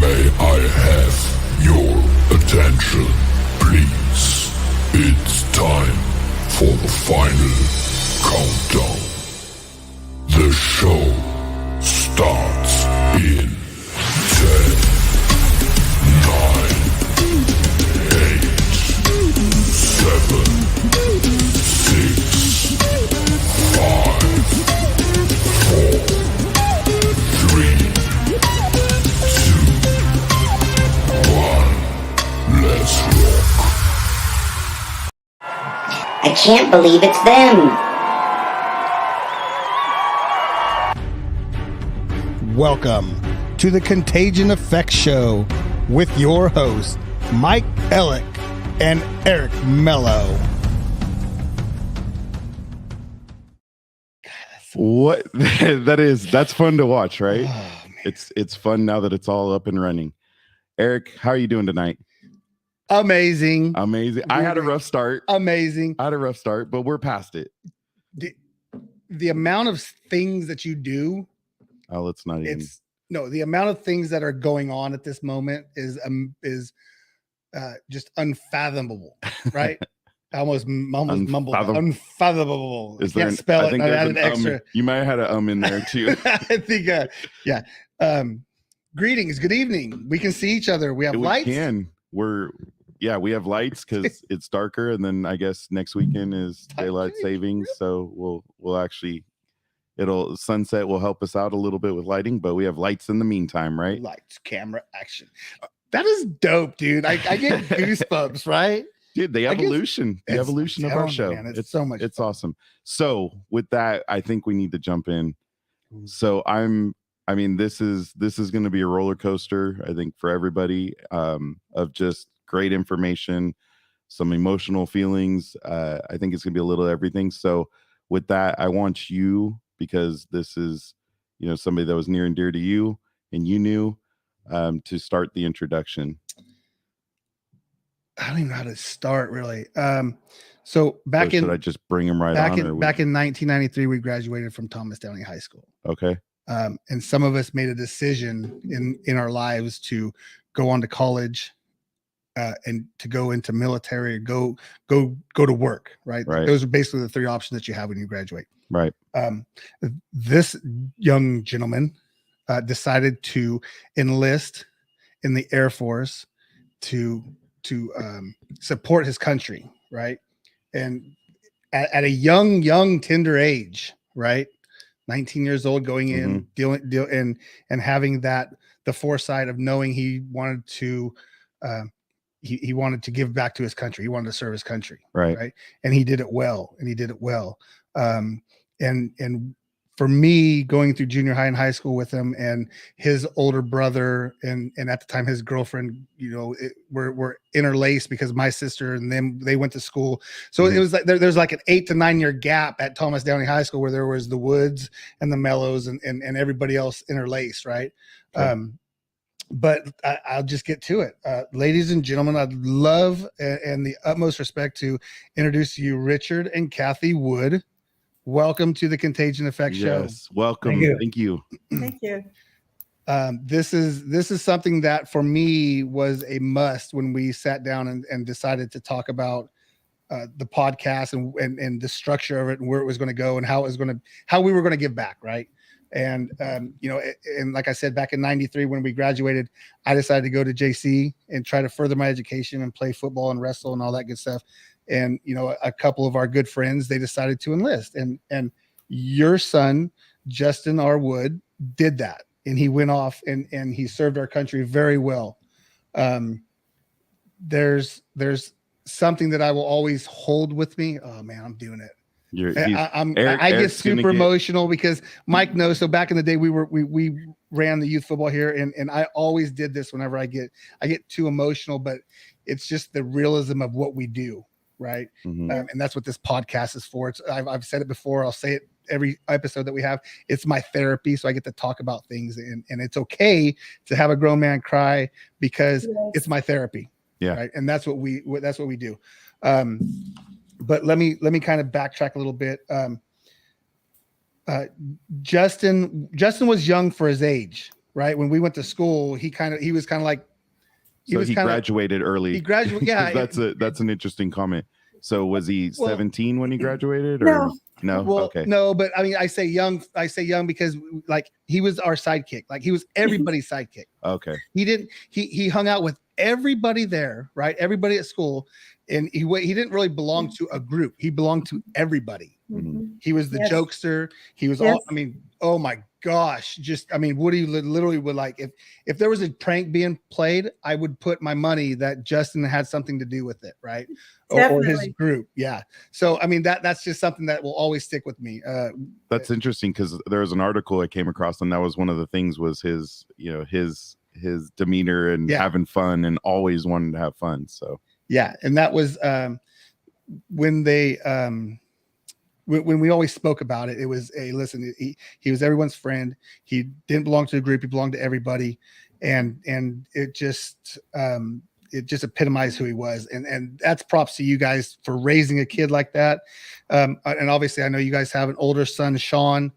May I have your attention, please? It's time for the final countdown. The show starts in 10, 9, 8, 7, 6, 5, 4, 3, 2, 1. Let's rock. I can't believe it's them. Welcome to the Contagion Effect Show with your hosts, Mike Ellick and Eric Mello. What that's fun to watch, right? Oh, it's fun now that it's all up and running. Eric, how are you doing tonight? Amazing. I had a rough start. But we're past it. The amount of things that you do. Oh, let's not even. The amount of things that are going on at this moment is just unfathomable, right? I almost mumbled. Unfathomable. Is I can't spell it. I added extra. You might have had an in there too. I think, yeah. Greetings. Good evening. We can see each other. We have lights. We have lights because it's darker, and then I guess next weekend is daylight savings, so we'll actually. Sunset will help us out a little bit with lighting, but we have lights in the meantime, right? Lights, camera, action. That is dope, dude. I get goosebumps, right? Dude, the evolution of our show. Man, it's so much. It's fun. Awesome. So with that, I think we need to jump in. So this is going to be a roller coaster, I think, for everybody, of just great information, some emotional feelings. I think it's going to be a little everything. So with that, I want you, because this is, somebody that was near and dear to you and you knew, to start the introduction. I don't even know how to start, really. Should I just bring him back in 1993, we graduated from Thomas Downing High School. Okay. And some of us made a decision in our lives to go on to college, and to go into military, go to work, right? Those are basically the three options that you have when you graduate. Right. This young gentleman decided to enlist in the Air Force to support his country, right? And at a young tender age, right? 19 years old, going in, dealing and having the foresight of knowing he wanted to he wanted to give back to his country. He wanted to serve his country, right? And he did it well. And for me, going through junior high and high school with him, and his older brother, and at the time his girlfriend, were interlaced because my sister and them, they went to school. So it was like there's like an 8 to 9 year gap at Thomas Downing High School where there was the Woods and the Mellows and everybody else interlaced, right? Okay. But I'll just get to it. Ladies and gentlemen, I'd love and the utmost respect to introduce to you Richard and Kathy Wood. Welcome to the Contagion Effect Show. Yes, welcome. Thank you. Thank you. This is something that for me was a must when we sat down and decided to talk about the podcast and the structure of it and where it was going to go and how we were going to give back, right? And and like I said, back in '93 when we graduated, I decided to go to JC and try to further my education and play football and wrestle and all that good stuff. And a couple of our good friends, they decided to enlist, and your son Justin R. Wood did that, and he went off and he served our country very well. There's something that I will always hold with me. Oh man, I'm doing it. I get super emotional because Mike knows. So back in the day, we ran the youth football here, and I always did this whenever I get too emotional, but it's just the realism of what we do, right? Mm-hmm. And that's what this podcast is for. I've said it before. I'll say it every episode that we have. It's my therapy, so I get to talk about things, and it's okay to have a grown man cry because it's my therapy. Yeah, right. And that's what we do. But let me kind of backtrack a little bit. Justin was young for his age, right? When we went to school, he was kind of like, he graduated early. He graduated. Yeah. That's an interesting comment. So was he 17 when he graduated, or No. no? Well, okay. No, but I mean, I say young because like he was our sidekick. Like he was everybody's sidekick. Okay. He hung out with everybody there, right? Everybody at school. And he didn't really belong to a group. He belonged to everybody. Mhm. He was the jokester. He was all, I mean, oh my gosh. Woody literally would like, if there was a prank being played, I would put my money that Justin had something to do with it. Right. Or his group. Yeah. So, I mean, that's just something that will always stick with me. That's interesting because there was an article I came across, and that was one of the things was his demeanor and having fun and always wanting to have fun. So, yeah. And that was, when they, when we always spoke about it, it was listen, he was everyone's friend. He didn't belong to a group. He belonged to everybody. And it just epitomized who he was. And that's props to you guys for raising a kid like that. And obviously I know you guys have an older son, Shawn,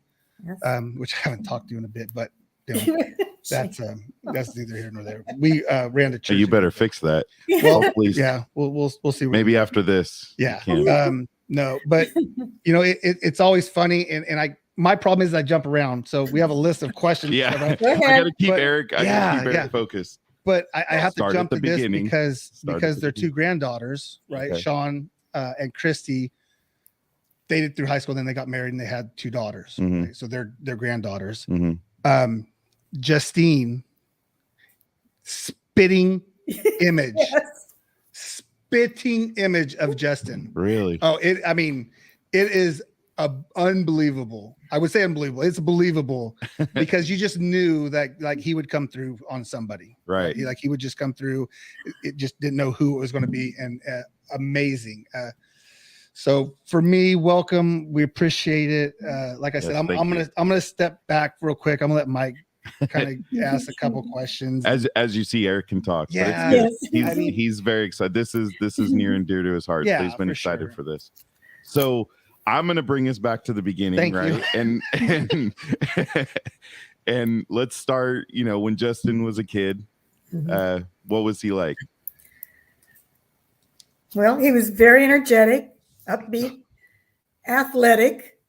which I haven't talked to in a bit, but that's neither here nor there. We ran to church. You better fix that. Well, please. Yeah, we'll see. Maybe after this. Yeah. No, but it's always funny, and my problem is I jump around. So we have a list of questions. Yeah, I gotta keep Eric. Focused. But I have to jump to this because they're two granddaughters, right? Okay. Shawn and Christy dated through high school, then they got married and they had two daughters. Mm-hmm. Right? So they're granddaughters. Mm-hmm. Justine, spitting image. Spitting image of Justin. Really? Oh, it is unbelievable. I would say unbelievable. It's believable because you just knew that like he would come through on somebody. Right. Like he would just come through. It just didn't know who it was going to be, and amazing. So for me, welcome. We appreciate it. Like I said, I'm gonna step back real quick. I'm gonna let Mike kind of ask a couple questions. As you see, Eric can talk. Yeah, he's very excited. This is near and dear to his heart. Yeah, so he's been excited for this. So I'm gonna bring us back to the beginning, right? And let's start. When Justin was a kid, what was he like? Well, he was very energetic, upbeat, athletic.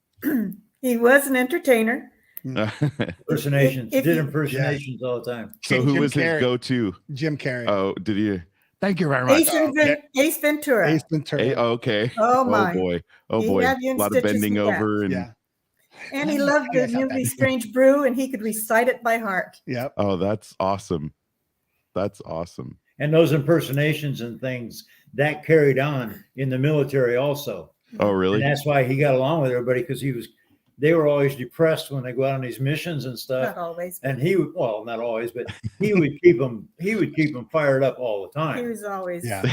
He was an entertainer. Impersonations. Did impersonations all the time. So who was his go-to? Jim Carrey. Oh, did you? Thank you very much. Ace Ventura. Ace Ventura. Okay. Oh my. Oh boy. A lot of bending over and he loved the movie Strange Brew, and he could recite it by heart. Yep. Oh, that's awesome. That's awesome. And those impersonations and things that carried on in the military also. Oh, really? And that's why he got along with everybody, because they were always depressed when they go out on these missions and stuff. Not always. And not always, but he would keep them fired up all the time. He was always on.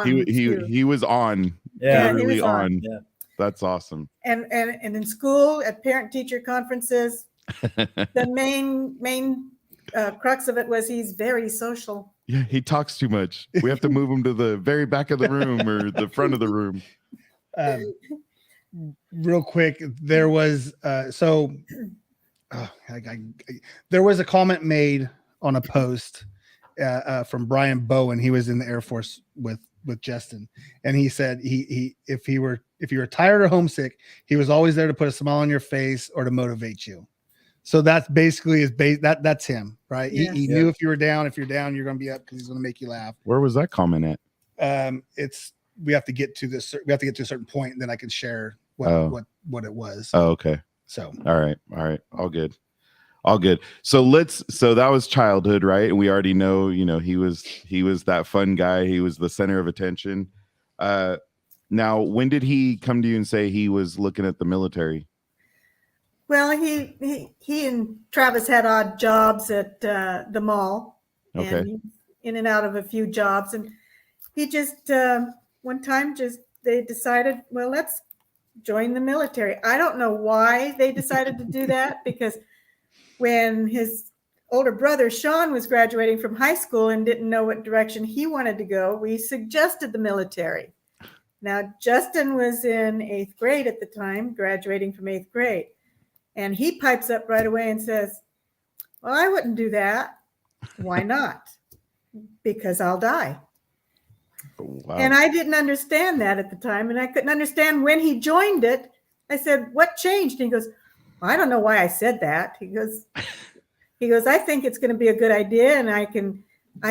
He was on. Yeah, literally he was on. Yeah. That's awesome. And in school, at parent-teacher conferences, the main crux of it was he's very social. Yeah, he talks too much. We have to move him to the very back of the room or the front of the room. Real quick, there was there was a comment made on a post from Brian Bowen. He was in the Air Force with Justin, and he said if you were tired or homesick, he was always there to put a smile on your face or to motivate you. So that's basically that's him, right? Yes. He knew if you're down, you're going to be up because he's going to make you laugh. Where was that comment at? We have to get to this. We have to get to a certain point, and then I can share what it was. Oh, okay. So all right, all good. So that was childhood, right? And we already know, he was that fun guy. He was the center of attention. Now, when did he come to you and say he was looking at the military? Well, he and Travis had odd jobs at the mall. Okay. And in and out of a few jobs, and he just one time they decided, well, let's join the military. I don't know why they decided to do that, because when his older brother Shawn was graduating from high school and didn't know what direction he wanted to go, we suggested the military. Now, Justin was in 8th grade at the time, graduating from 8th grade. And he pipes up right away and says, Well, I wouldn't do that. Why not? Because I'll die. Wow. And I didn't understand that at the time. And I couldn't understand when he joined it. I said, what changed? And he goes, well, I don't know why I said that. He goes, I think it's going to be a good idea. And I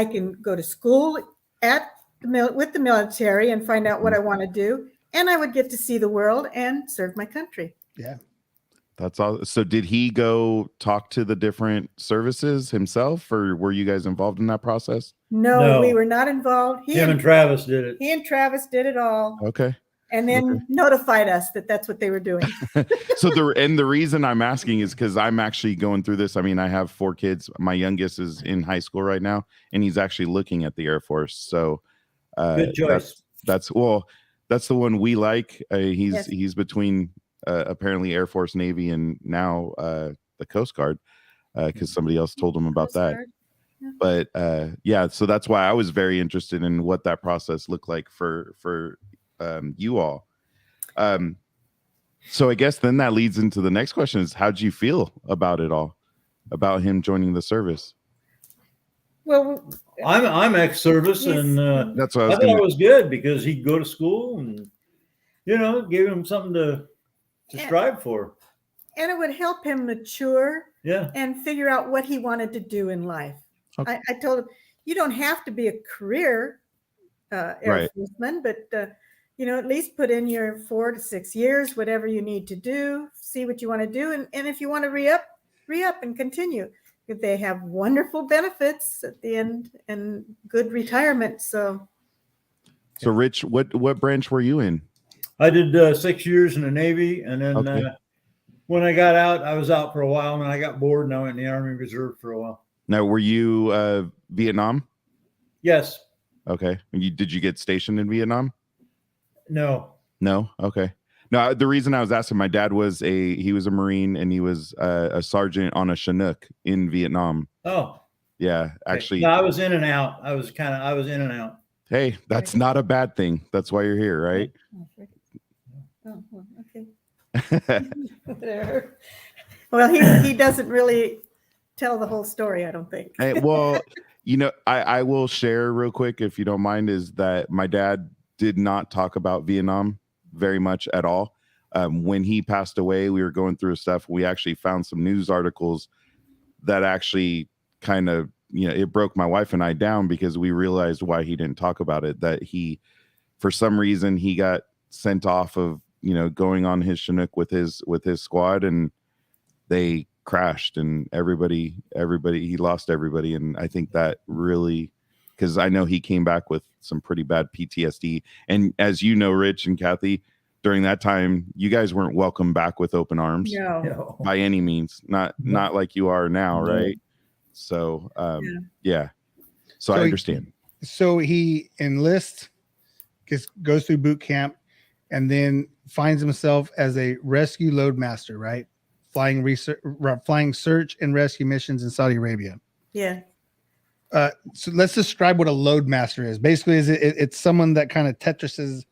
can go to school with the military and find out what I want to do. And I would get to see the world and serve my country. Yeah. That's all. So did he go talk to the different services himself, or were you guys involved in that process? No, we were not involved. Him and Travis did it. He and Travis did it all. Okay. And then notified us that that's what they were doing. So the reason I'm asking is because I'm actually going through this. I mean, I have 4 kids. My youngest is in high school right now, and he's actually looking at the Air Force. So good choice. That's the one we like. He's between apparently Air Force, Navy, and now the Coast Guard, because somebody else told him about that. Yeah. But yeah, so that's why I was very interested in what that process looked like for you all. So I guess then that leads into the next question: is how'd you feel about it all, about him joining the service? Well, I'm ex-service, and that's what I thought it was good because he'd go to school and give him something to strive for. And it would help him mature Yeah. and figure out what he wanted to do in life. Okay. I told him, you don't have to be a career Air Forceman, but at least put in your 4 to 6 years, whatever you need to do, see what you want to do. And if you want to re-up and continue. They have wonderful benefits at the end and good retirement. So Rich, what branch were you in? I did 6 years in the Navy, and then when I got out, I was out for a while, and then I got bored, and I went in the Army Reserve for a while. Now, were you Vietnam? Yes. Okay. Did you get stationed in Vietnam? No. Okay. No, the reason I was asking, my dad was he was a Marine, and he was a sergeant on a Chinook in Vietnam. Oh. Yeah, actually. No, I was in and out. I was in and out. Hey, that's not a bad thing. That's why you're here, right? Oh, okay. Well, he doesn't really tell the whole story, I don't think. Hey, well, I will share real quick, if you don't mind, is that my dad did not talk about Vietnam very much at all. When he passed away, we were going through stuff. We actually found some news articles that actually kind of, it broke my wife and I down, because we realized why he didn't talk about it, that for some reason, he got sent off of, going on his Chinook with his squad, and they crashed, and everybody, he lost everybody. And I think that really, because I know he came back with some pretty bad PTSD. And as you know, Rich and Kathy, during that time, you guys weren't welcome back with open arms. No. By any means, not like you are now, right? So yeah. So I understand. So he enlists, goes through boot camp, and then finds himself as a rescue loadmaster, right? Flying search and rescue missions in Saudi Arabia. Yeah. So let's describe what a loadmaster is. Basically, it's someone that kind of Tetrises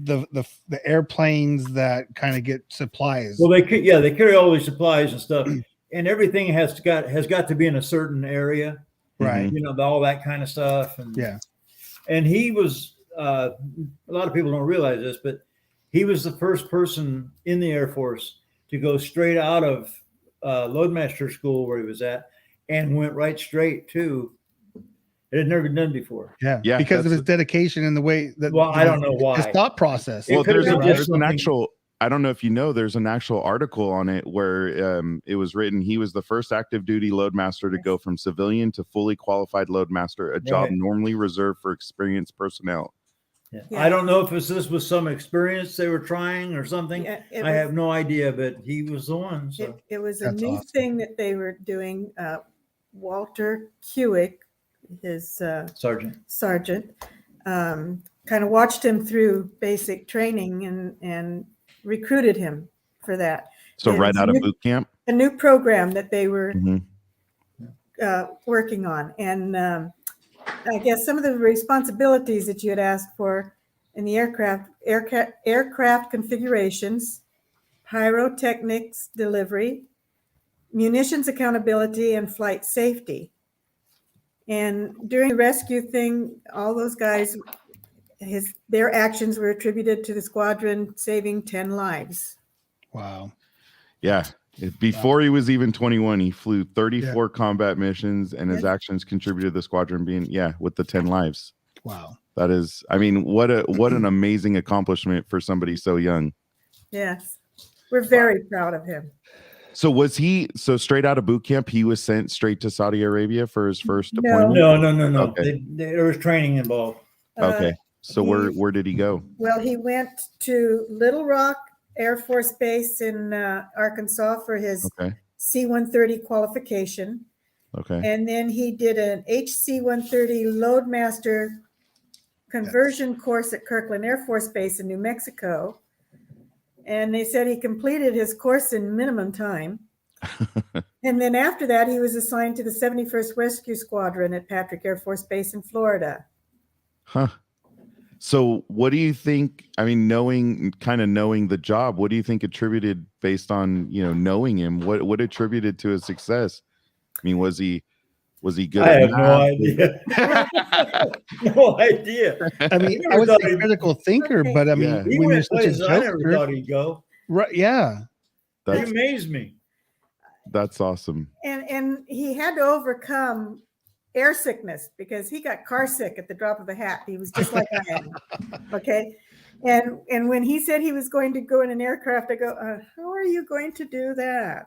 the airplanes that kind of get supplies. Well, they carry all these supplies and stuff, and everything has got to be in a certain area, right? All that kind of stuff. And and he was a lot of people don't realize this, but he was the first person in the Air Force to go straight out of loadmaster school where he was at, and went right straight to. It had never been done before. Yeah, because of his dedication and the way that. Well, I don't know why. His thought process. Well, there's an actual. I don't know if you know. There's an actual article on it where it was written. He was the first active duty loadmaster to go from civilian to fully qualified loadmaster, a job normally reserved for experienced personnel. Yeah. I don't know if this was some experience they were trying or something. I have no idea, but he was the one. So. It was a new thing that they were doing. Walter Hewick, his sergeant, kind of watched him through basic training and recruited him for that. So right out of boot camp? A new program that they were working on. And I guess some of the responsibilities that you had asked for in the aircraft configurations, pyrotechnics delivery, munitions accountability and flight safety. And during the rescue thing, all those guys, their actions were attributed to the squadron saving 10 lives. Wow. Yeah. Before he was even 21, he flew 34 combat missions, and his actions contributed to the squadron being, with the 10 lives. Wow. That is, I mean, what an amazing accomplishment for somebody so young. Yes. We're very proud of him. So was he, straight out of boot camp, he was sent straight to Saudi Arabia for his first deployment? No. Okay. There was training involved. Okay. So where did he go? Well, he went to Little Rock Air Force Base in Arkansas for his C-130 qualification. Okay. And then he did an HC-130 Loadmaster conversion course at Kirkland Air Force Base in New Mexico. And they said he completed his course in minimum time. And then after that, he was assigned to the 71st Rescue Squadron at Patrick Air Force Base in Florida. Huh. So what do you think, I mean, knowing the job, what do you think attributed based on, knowing him, what attributed to his success? I mean, was he good? I have no idea. No idea. I mean, I was a critical thinker, but I mean, he when you're went such a places I never joker, thought he'd go. right? Yeah. He amazed me. That's awesome. And he had to overcome air sickness because he got car sick at the drop of a hat. He was just like I am. Okay. And when he said he was going to go in an aircraft, I go, how are you going to do that?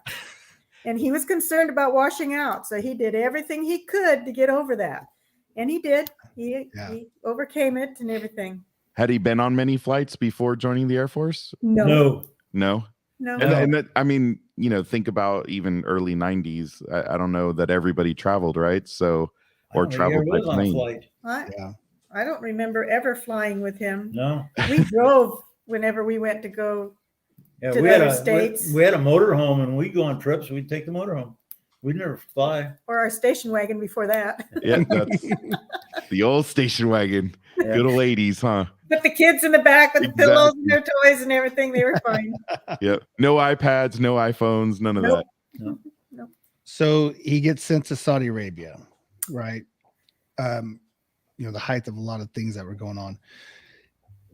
And he was concerned about washing out. So he did everything he could to get over that. And he did. He overcame it and everything. Had he been on many flights before joining the Air Force? No. And that, I mean, think about even early 90s. I don't know that everybody traveled, right? So, or traveled by plane. I don't remember ever flying with him. No. We drove whenever we went to go to we the had other states. We had a motorhome, and we'd go on trips. We'd take the motorhome. We'd never fly. Or our station wagon before that. Yeah, that's the old station wagon. Yeah. Good old 80s, huh? Put the kids in the back with the pillows and their toys and everything. They were fine. Yep. No iPads, no iPhones, none of that. No. So he gets sent to Saudi Arabia, right? The height of a lot of things that were going on.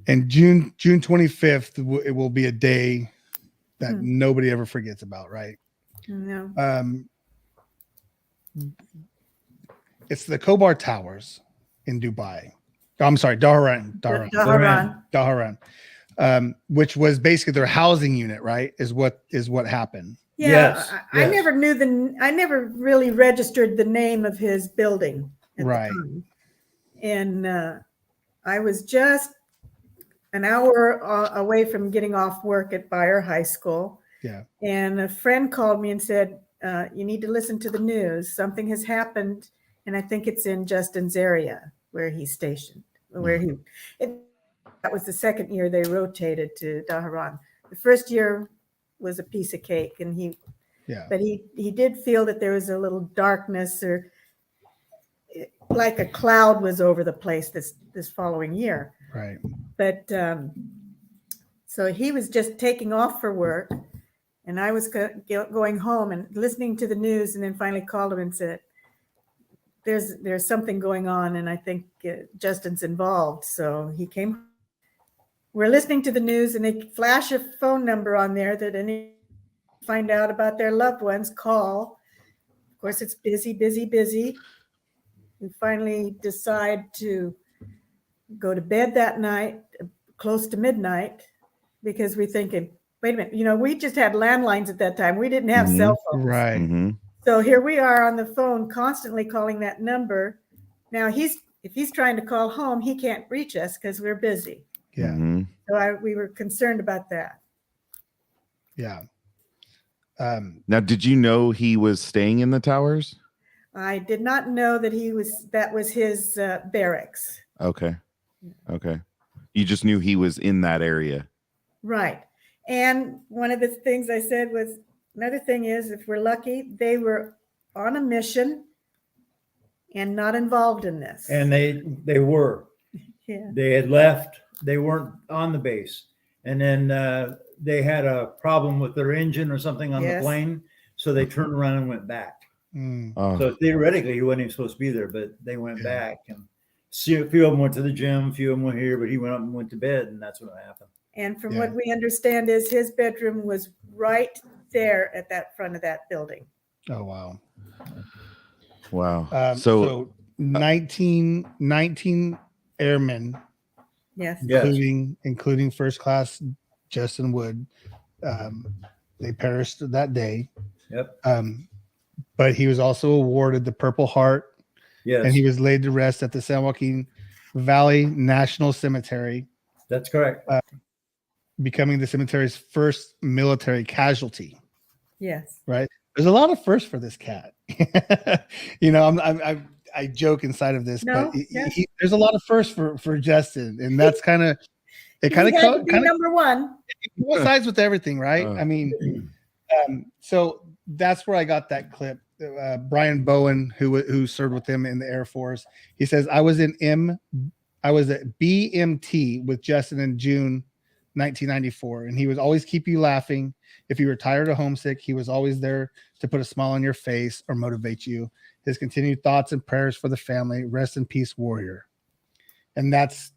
And June 25th, it will be a day that nobody ever forgets about, right? No. It's the Khobar Towers in Dubai. I'm sorry, Dhahran, which was basically their housing unit, right? Is what happened. Yeah, yes. I never knew I never really registered the name of his building at the time. And I was just an hour away from getting off work at Bayer High School. Yeah. And a friend called me and said, you need to listen to the news. Something has happened, and I think it's in Justin's area where he's stationed. That was the second year they rotated to Dhahran. The first year was a piece of cake, and but he did feel that there was a little darkness, or like a cloud was over the place this following year. Right. But so he was just taking off for work, and I was going home and listening to the news, and then finally called him and said, there's something going on, and I think Justin's involved. So he came. We're listening to the news, and they flash a phone number on there that any find out about their loved ones, call. Of course, it's busy. We finally decide to go to bed that night, close to midnight, because we're thinking, wait a minute, we just had landlines at that time. We didn't have cell phones. Right. Mm-hmm. So here we are on the phone, constantly calling that number. Now if he's trying to call home, he can't reach us because we're busy. Yeah. Mm-hmm. So we were concerned about that. Yeah. Now, did you know he was staying in the towers? I did not know that that was his barracks. Okay. You just knew he was in that area. Right. And one of the things I said was, another thing is, if we're lucky, they were on a mission and not involved in this. And they were. Yeah. They had left. They weren't on the base. And then they had a problem with their engine or something on the plane. So they turned around and went back. Oh, So theoretically, he wasn't even supposed to be there, but they went back, and see, a few of them went to the gym, a few of them were here, but he went up and went to bed, and that's what happened. And from what we understand is his bedroom was right there at that front of that building. Oh, wow. wow. So 19 airmen, Yes. including first class Justin Wood, they perished that day. Yep. But he was also awarded the Purple Heart. Yes. And he was laid to rest at the San Joaquin Valley National Cemetery. That's correct. Becoming the cemetery's first military casualty. Yes. Right. There's a lot of firsts for this cat. You know, I joke inside of this, but there's a lot of firsts for Justin, and that's kind of number one. Both sides with everything, right? I mean, so that's where I got that clip. Brian Bowen, who served with him in the Air Force, he says, I was at BMT with Justin in June 1994, and he would always keep you laughing. If you were tired or homesick, he was always there to put a smile on your face or motivate you. His continued thoughts and prayers for the family. Rest in peace, warrior. And that's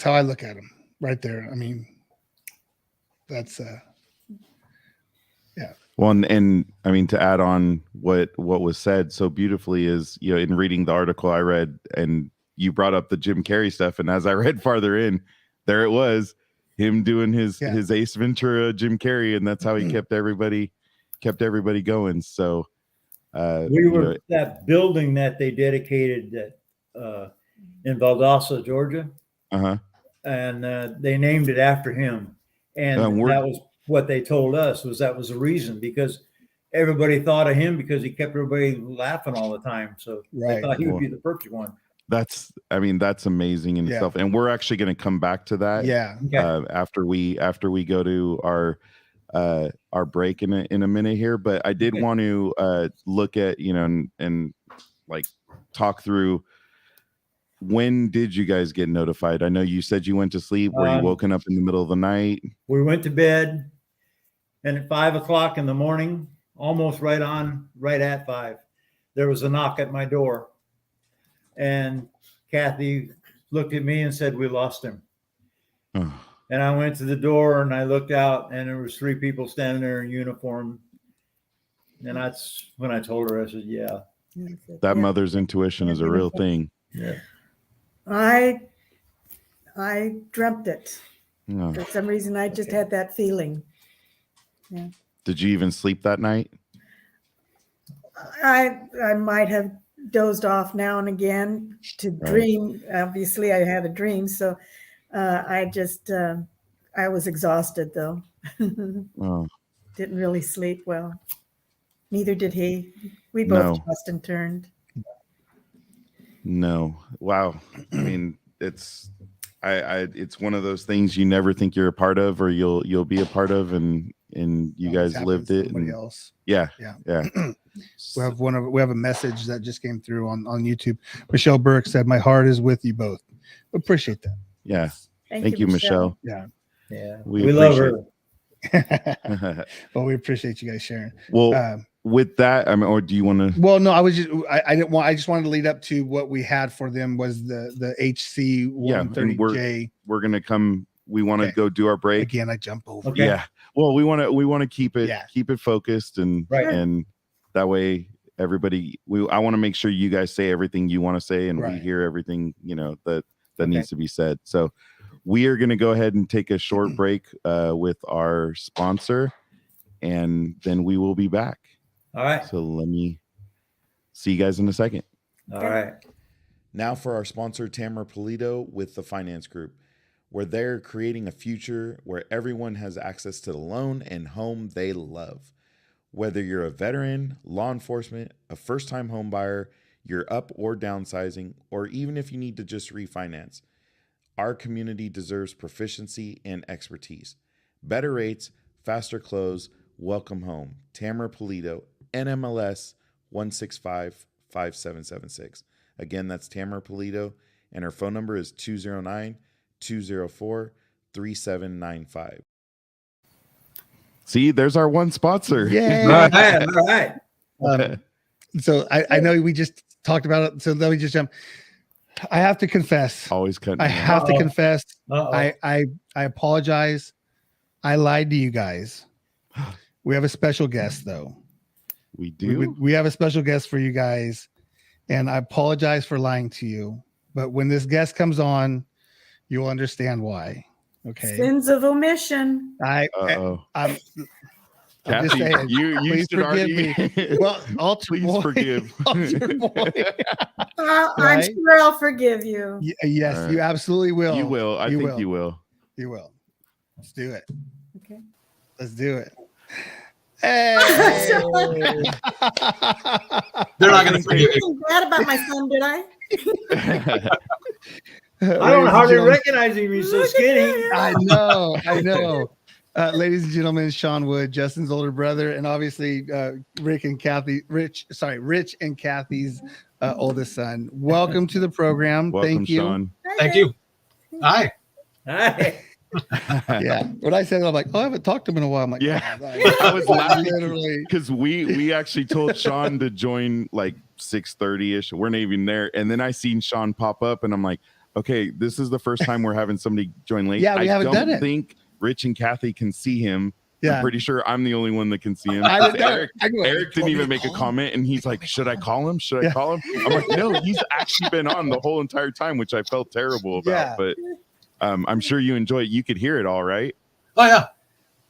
how I look at him right there. I mean, that's yeah. Well, and I mean, to add on what was said so beautifully is, you know, in reading the article I read, and you brought up the Jim Carrey stuff, and as I read farther in, there it was, him doing his Ace Ventura Jim Carrey, and that's how he kept everybody going. So we were that building that they dedicated that in Valdosta, Georgia. And they named it after him. And that was what they told us, that was the reason, because everybody thought of him because he kept everybody laughing all the time. So they thought he would be the perfect one. That's amazing in itself. And we're actually going to come back to that. After we go to our break in a minute here. But I did want to look at, you know, and like talk through, when did you guys get notified? I know you said you went to sleep. Were you woken up in the middle of the night? We went to bed, and at 5 o'clock in the morning, almost right at 5, there was a knock at my door. And Kathy looked at me and said, we lost him. And I went to the door and I looked out, and there was 3 people standing there in uniform. And that's when I told her, I said, yeah. That mother's intuition is a real thing. Yeah. I dreamt it. For some reason, I just had that feeling. Yeah. Did you even sleep that night? I might have dozed off now and again to dream. Obviously, I had a dream, so I was exhausted though. Didn't really sleep well. Neither did he. We both tossed and turned. No. Wow. I mean, it's one of those things you never think you're a part of, or you'll be a part of, and you guys lived it. Somebody else. Yeah. We have a message that just came through on YouTube. Michelle Burke said, "My heart is with you both." Appreciate that. Yeah. Thank you, Michelle. Yeah. We love her. Well, we appreciate you guys sharing. Well, with that, I mean, or do you want to? Well, no, I just wanted to lead up to what we had for them was the HC 130J. We're gonna come. We want to go do our break again. I jump over. Okay. Yeah. Well, we want to keep it focused, and that way everybody. I want to make sure you guys say everything you want to say, and we hear everything that needs to be said. So we are going to go ahead and take a short break with our sponsor, and then we will be back. All right. So let me see you guys in a second. All right. Now for our sponsor, Tamara Pulido with the Finance Group, where they're creating a future where everyone has access to the loan and home they love. Whether you're a veteran, law enforcement, a first-time home buyer, you're up or downsizing, or even if you need to just refinance, our community deserves proficiency and expertise. Better rates, faster close, welcome home. Tamara Pulido, NMLS 1655776. Again, that's Tamara Pulido, and her phone number is 209-204-3600. 3795. See, there's our one sponsor. Yeah. All right. So I know we just talked about it. So let me just jump. I have to confess. Always cutting. I have to confess. Uh-oh. I apologize. I lied to you guys. We have a special guest though. We do. We have a special guest for you guys, and I apologize for lying to you. But when this guest comes on, you'll understand why. Okay. Sins of omission. I'm just Kathy, saying. you Please should forgive already. me. Well, Please forgive. altar boy. I'm Right? sure I'll forgive you. Yes, All right. you absolutely will. You will. I think you will. You will. Let's do it. Okay. Let's do it. Hey. They're not going to forgive you. Something bad about my son, did I? I don't hardly recognize him. He's so skinny. I know. Ladies and gentlemen, Shawn Wood, Justin's older brother, and obviously Rich and Kathy's oldest son. Welcome to the program. Welcome, Thank you. Shawn. Thank you. Hi. Hi. Yeah. When I said, I'm like, oh, I haven't talked to him in a while. I'm like, Yeah. oh, I was laughing literally. because we actually told Shawn to join like 6:30ish. We're not even there, and then I seen Shawn pop up, and I'm like, okay, this is the first time we're having somebody join late. Yeah, we haven't done it. I don't think Rich and Kathy can see him. Yeah. I'm pretty sure I'm the only one that can see him. I didn't know. Eric didn't even make a comment, and he's like, should I call him? Should I call him? I'm like, no, he's actually been on the whole entire time, which I felt terrible about. Yeah. But I'm sure you enjoy it. You could hear it all, right? Oh yeah.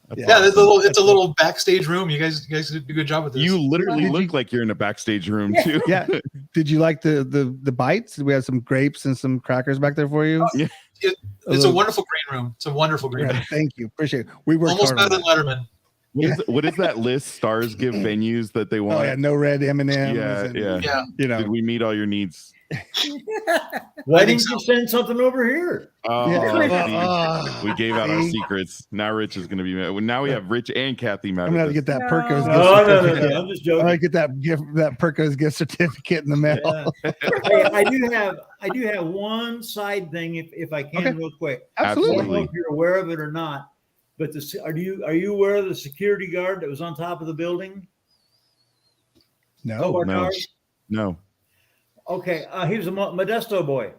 That's Yeah, awesome. it's a little backstage room. You guys did a good job with this. You literally look like you're in a backstage room too. Yeah. Did you like the bites? Did we have some grapes and some crackers back there for you? Yeah. It's a wonderful green room. It's a wonderful green room. Yeah, thank you. Appreciate it. We worked Almost hard better on than that. Letterman. What is that list stars give venues that they want? Oh yeah, no red M&Ms. Yeah. Yeah. You know. Did we meet all your needs? Why I think didn't you so. send something over here? Oh, Yeah. see, we gave out our See? secrets. Now Rich is going to be mad. Well, now we have Rich and Kathy mad. I'm gonna have at to us. get that No. Perco's gift No, certificate. I'm just I'm gonna joking. get that Perco's gift certificate in the mail. Yeah. Hey, I do have one side thing if I can Okay. real quick. I don't Absolutely. know if you're aware of it or not, but are you aware of the security guard that was on top of the building? No. Khobar no. Towers? No, Okay, he was a Modesto boy.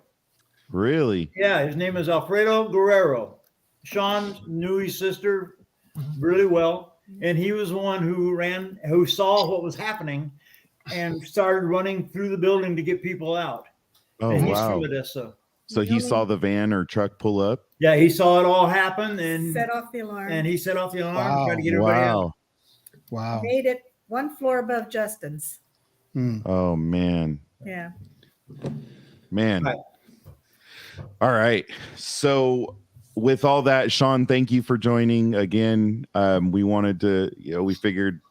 really? Yeah, his name is Alfredo Guerrero. Shawn knew his sister really well, and he was the one who saw what was happening and started running through the building to get people out. Oh And he's wow! from Modesto. So he saw the van or truck pull up. Yeah, he saw it all happen and Set off the alarm. he set off the alarm Wow. and tried to get everybody out. Wow! Wow. Made it one floor above Justin's. Hmm. Oh man, Yeah. man. Right. All right. So with all that, Shawn, thank you for joining again. We wanted to, we figured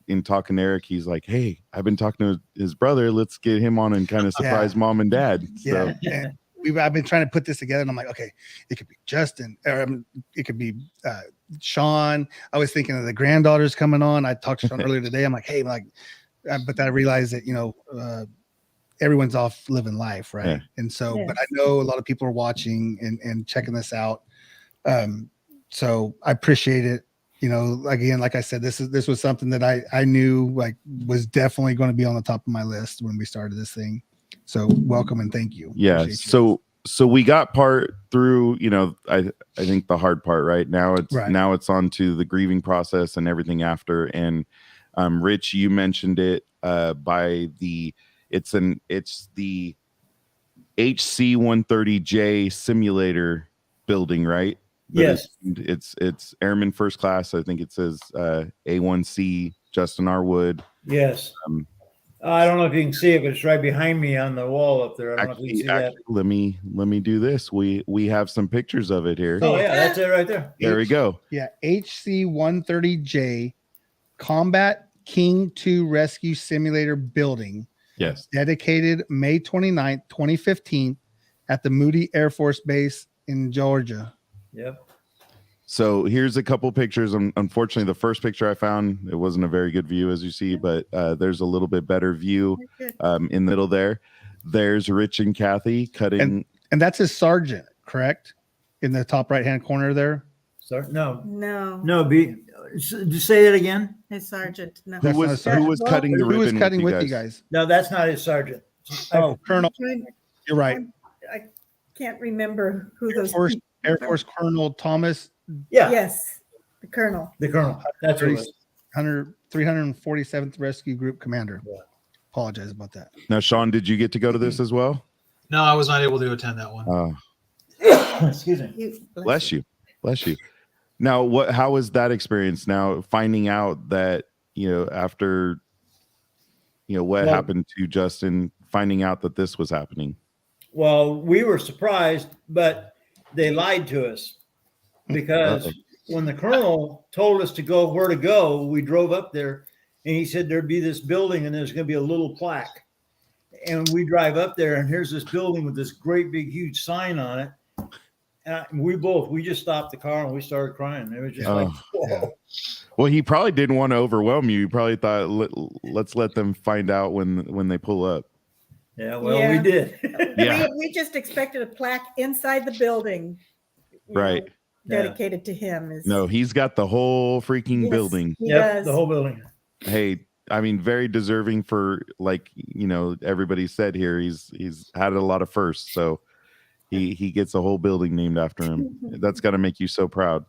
in talking to Eric, he's like, hey, I've been talking to his brother. Let's get him on and kind of surprise mom and dad. So Yeah. And I've been trying to put this together, and I'm like, okay, it could be Justin, or it could be Shawn. I was thinking of the granddaughters coming on. I talked to Shawn earlier today. I'm like, hey, but I realized that everyone's off living life, right? Yeah. And so, Yes. but I know a lot of people are watching and checking this out. So I appreciate it. Again, like I said, this was something that I knew was definitely going to be on the top of my list when we started this thing. So welcome and thank you. yeah. Appreciate you. So we got part through, I think the hard part, right? Now it's on to the grieving process and everything after. And Rich, you mentioned it it's the HC-130J simulator building, right? But Yes. It's Airman First Class. I think it says A1C Justin R. Wood. Yes. I don't know if you can see it, but it's right behind me on the wall up there. I don't know if you can see that. Let me do this. We have some pictures of it here. Oh yeah, that's it right there. There we go. Yeah, HC-130J Combat King 2 Rescue Simulator Building, Yes. dedicated May 29th, 2015 at the Moody Air Force Base in Georgia. Yep. So here's a couple pictures. Unfortunately, the first picture I found, it wasn't a very good view, as you see, but there's a little bit better view in the middle there. There's Rich and Kathy cutting. And that's his sergeant, correct? in the top right-hand corner there? Sorry, no. Just say that again. His sergeant. No. Who was cutting the ribbon? Who was cutting with you guys? guys? No, that's not his sergeant. Oh, Colonel. You're right. I can't remember who Air Force Colonel Thomas. Yeah. Yes, the colonel. The colonel. That's what it was. 347th Rescue Group Commander. Yeah. Apologize about that. Now, Shawn, did you get to go to this as well? No, I was not able to attend that one. Oh, Excuse me. bless you. Now, how was that experience? Now, finding out that, after, what happened to Justin, finding out that this was happening. Well, we were surprised, but they lied to us because when the colonel told us where to go, we drove up there and he said there'd be this building and there's going to be a little plaque. And we drive up there and here's this building with this great big huge sign on it. And we just stopped the car and we started crying. It was just like, whoa. Yeah. Well, he probably didn't want to overwhelm you. He probably thought, let's let them find out when they pull up. Yeah, well, we did. Yeah. We just expected a plaque inside the building. Right. Dedicated to him. No, he's got the whole freaking building. Yep, the whole building. Hey, I mean, very deserving for, like, everybody said here, he's had a lot of firsts. So he gets a whole building named after him. That's got to make you so proud.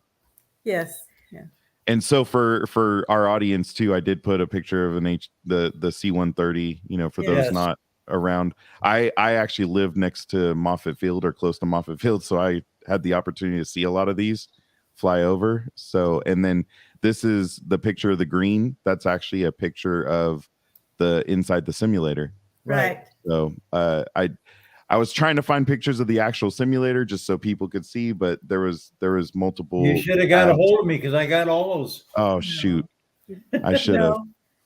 Yes. Yeah. And so for our audience too, I did put a picture of the C-130, for those not around. I actually live next to Moffett Field or close to Moffett Field. So I had the opportunity to see a lot of these fly over. So, and then this is the picture of the green. That's actually a picture of the inside the simulator. Right. So I was trying to find pictures of the actual simulator just so people could see, but there was multiple. You should have got a hold of me because I got all those. Oh, shoot. I should have.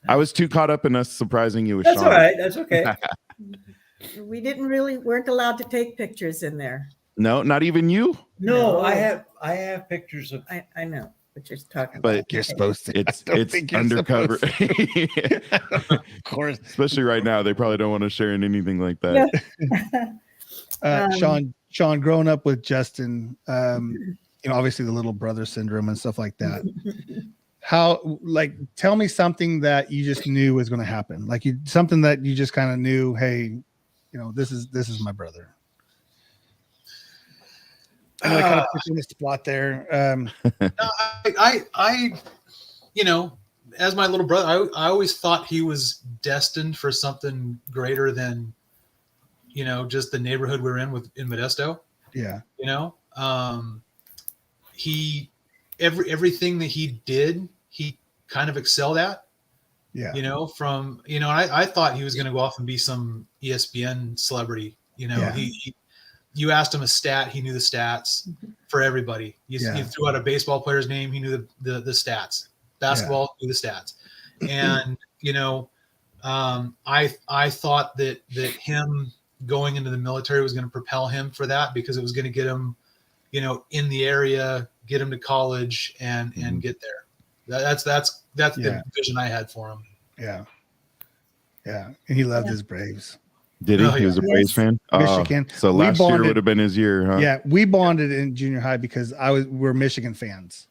I was too caught up in us surprising you with That's Shawn. all right. That's okay. We weren't allowed to take pictures in there. No, not even you. No, I have pictures of. I know what you're talking about. But You're supposed to. It's undercover. Of course. Especially right now, they probably don't want to share in anything like that. Shawn, growing up with Justin, obviously the little brother syndrome and stuff like that. Tell me something that you just knew was going to happen. Something that you just kind of knew, hey, this is my brother. I know I kind of put you in the spot there. As my little brother, I always thought he was destined for something greater than, just the neighborhood we're in in Modesto. Yeah. Everything that he did, he kind of excelled at. Yeah. I thought he was going to go off and be some ESPN celebrity. You asked him a stat, he knew the stats for everybody. You threw out a baseball player's name, he knew the stats. Basketball, knew the stats. And I thought that him going into the military was going to propel him for that because it was going to get him, in the area, get him to college and get there. That's the vision I had for him. Yeah. Yeah. And he loved his Braves. Did he? He was a Braves fan? Michigan. So last year would have been his year, huh? Yeah. We bonded in junior high because we're Michigan fans.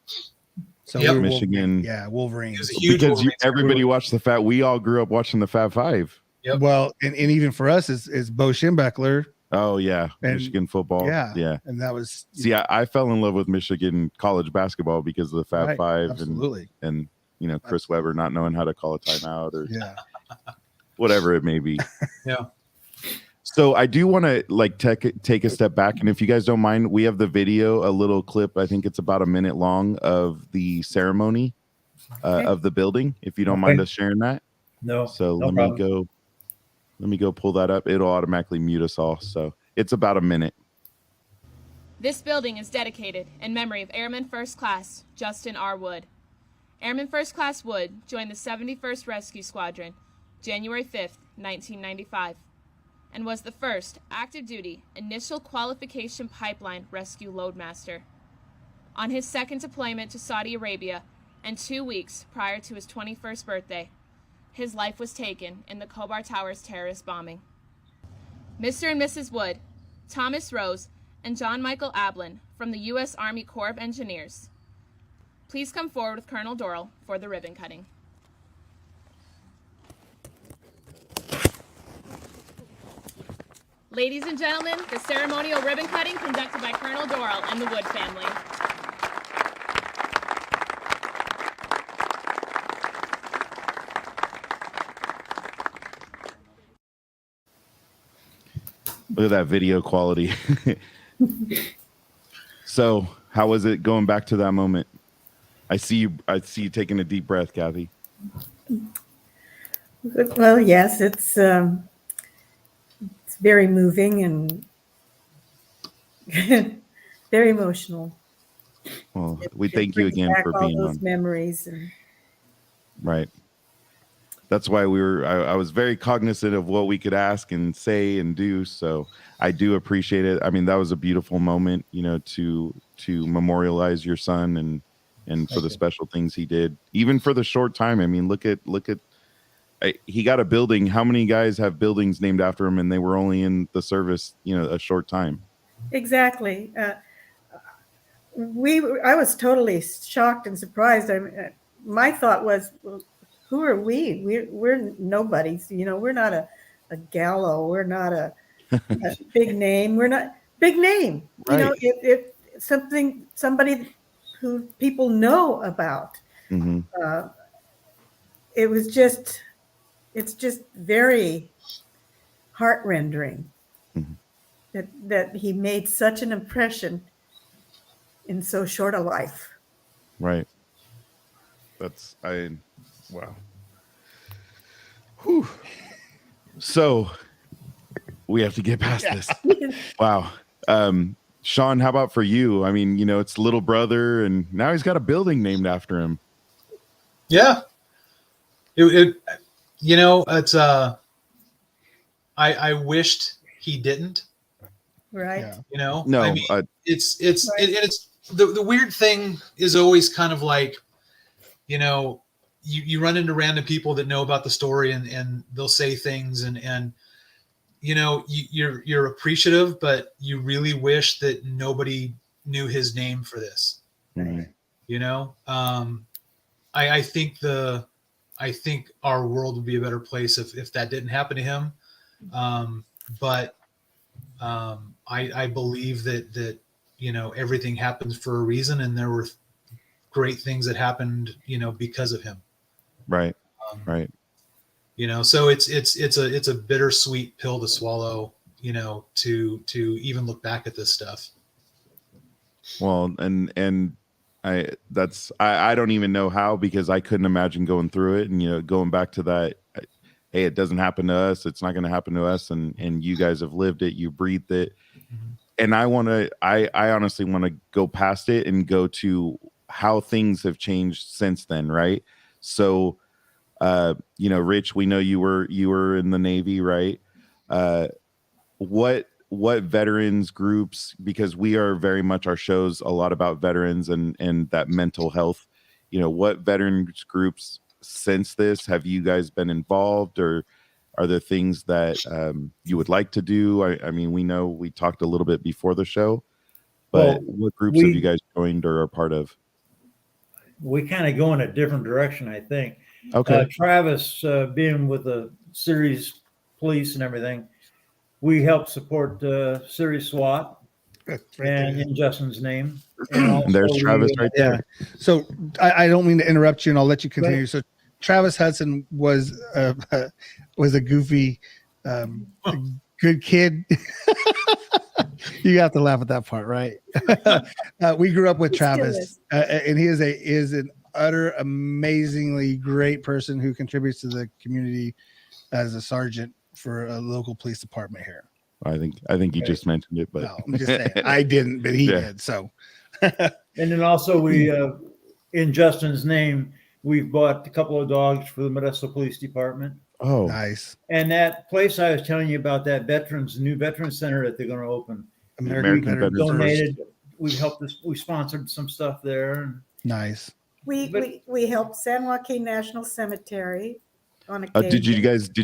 So we're Michigan. Wolverine. Because everybody watched we all grew up watching the Fab Five. Yep. Well, and even for us is Bo Schembechler. Oh yeah, Michigan football. Yeah. And that was. See, I fell in love with Michigan college basketball because of the Fab Five. Absolutely. And Chris Webber not knowing how to call a timeout or whatever it may be. Yeah. So I do want to take a step back, and if you guys don't mind, we have the video, a little clip. I think it's about a minute long of the ceremony of the building. If you don't mind us sharing that. No. So let me go pull that up. It'll automatically mute us all. So it's about a minute. This building is dedicated in memory of Airman First Class Justin R. Wood. Airman First Class Wood joined the 71st Rescue Squadron January 5th, 1995. And was the first active-duty initial qualification pipeline rescue loadmaster. On his second deployment to Saudi Arabia and 2 weeks prior to his 21st birthday, his life was taken in the Khobar Towers Terrorist bombing. Mr. and Mrs. Wood, Thomas Rose, and John Michael Ablin from the U.S. Army Corps of Engineers. Please come forward with Colonel Doral for the ribbon cutting. Ladies and gentlemen, the ceremonial ribbon cutting conducted by Colonel Doral and the Wood family. Look at that video quality. So, how was it going back to that moment? I see you taking a deep breath, Kathy. Well, yes, it's very moving and very emotional. Well, we thank you again for being all those on. Memories and Right. That's why I was very cognizant of what we could ask and say and do. So I do appreciate it. I mean, that was a beautiful moment, you know, to memorialize your son and for the special things he did, even for the short time. I mean, look at he got a building. How many guys have buildings named after him and they were only in the service, you know, a short time? exactly. I was totally shocked and surprised. My thought was, well, who are we? We're nobodies. You know, we're not a Gallo. We're not a big name. We're not big name. Right. You know, if somebody who people know about. Mm-hmm. It's just very heart-rending that he made such an impression in so short a life. Right. Wow. Whew. So we have to get past this. Wow. Shawn, how about for you? I mean, you know, it's little brother and now he's got a building named after him. Yeah. You know, it's I wished he didn't. Right. Yeah. You know, No, I mean, it's Right. the weird thing is always kind of like, you know, you run into random people that know about the story and they'll say things and you know, you're appreciative, but you really wish that nobody knew his name for this. Mm-hmm. You know, I think our world would be a better place if that didn't happen to him. But I believe that, you know, everything happens for a reason and there were great things that happened, you know, because of him. Right. Right. You know, so it's a bittersweet pill to swallow, you know, to even look back at this stuff. Well, and I don't even know how, because I couldn't imagine going through it and, you know, going back to that. Hey, it doesn't happen to us. It's not going to happen to us. And you guys have lived it. You breathed it. And I honestly want to go past it and go to how things have changed since then. Right. So, you know, Rich, we know you were in the Navy, right? What veterans groups, because we are very much, our show's a lot about veterans and that mental health, you know, what veterans groups since this have you guys been involved, or are there things that you would like to do? I mean, we know we talked a little bit before the show, but what groups have you guys joined or are part of? We kind of go in a different direction, I think. Okay. Travis, being with the series police and everything, we help support series SWAT and in Justin's name. And there's Travis right there. So I don't mean to interrupt you, and I'll let you continue. So Travis Hudson was a goofy, good kid. You have to laugh at that part, right? We grew up with Travis, and he is an utter amazingly great person who contributes to the community as a sergeant for a local police department here. I think you just mentioned it, but no, I'm just saying I didn't, but he did. So, and then also we, in Justin's name, we've bought a couple of dogs for the Modesto Police Department. Oh, nice. And that place I was telling you about, that new veterans center that they're going to open, American Veterans donated. We helped this. We sponsored some stuff there. Nice. We helped San Joaquin National Cemetery on occasion. Did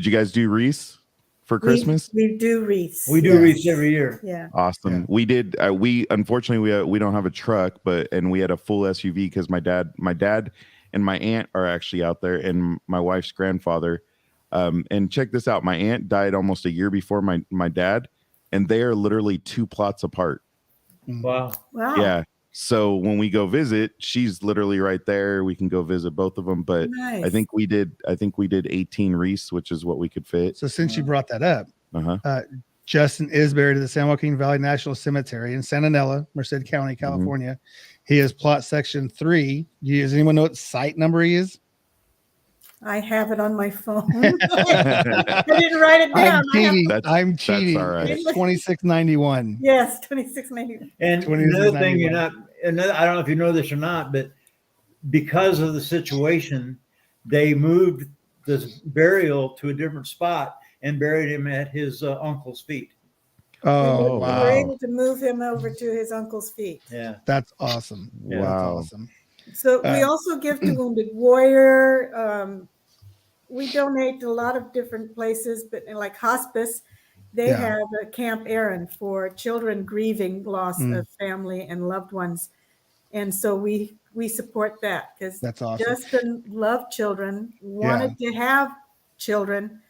you guys do Reese for Christmas? We do wreaths. We do wreaths every year. Yeah. Awesome. Yeah. We did. We unfortunately we don't have a truck, and we had a full SUV because my dad and my aunt are actually out there, and my wife's grandfather. And check this out. My aunt died almost a year before my dad, and they are literally 2 plots apart. Wow. Yeah. So when we go visit, she's literally right there. We can go visit both of them. But Nice. I think we did 18 wreaths, which is what we could fit. So since you brought that up, Justin is buried at the San Joaquin Valley National Cemetery in Santa Anela, Merced County, California. He is plot section 3. Does anyone know what site number he is? I have it on my phone. I didn't write it down. I'm cheating. That's all right. It's 2691. Yes, 2691. And another thing, I don't know if you know this or not, but because of the situation, they moved this burial to a different spot and buried him at his uncle's feet. Oh, We were able to move him over to his uncle's feet. Yeah. That's awesome. Yeah. That's Wow. awesome. So we also give to Wounded Warrior. We donate to a lot of different places, but like hospice, they have a Camp Aaron for children grieving loss of family and loved ones. And so we support that because that's awesome. Justin loved children, wanted to have children,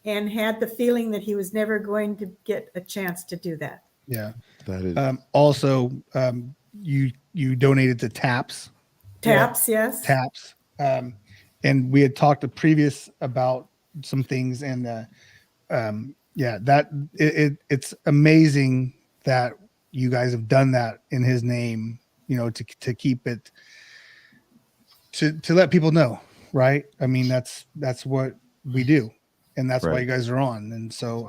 and had the feeling that he was never going to get a chance to do that. Yeah. That is also you donated to TAPS. Yes. TAPS. And we had talked previous about some things, and it's amazing that you guys have done that in his name, to keep it to let people know, right? I mean, that's what we do, and that's why you guys are on. And so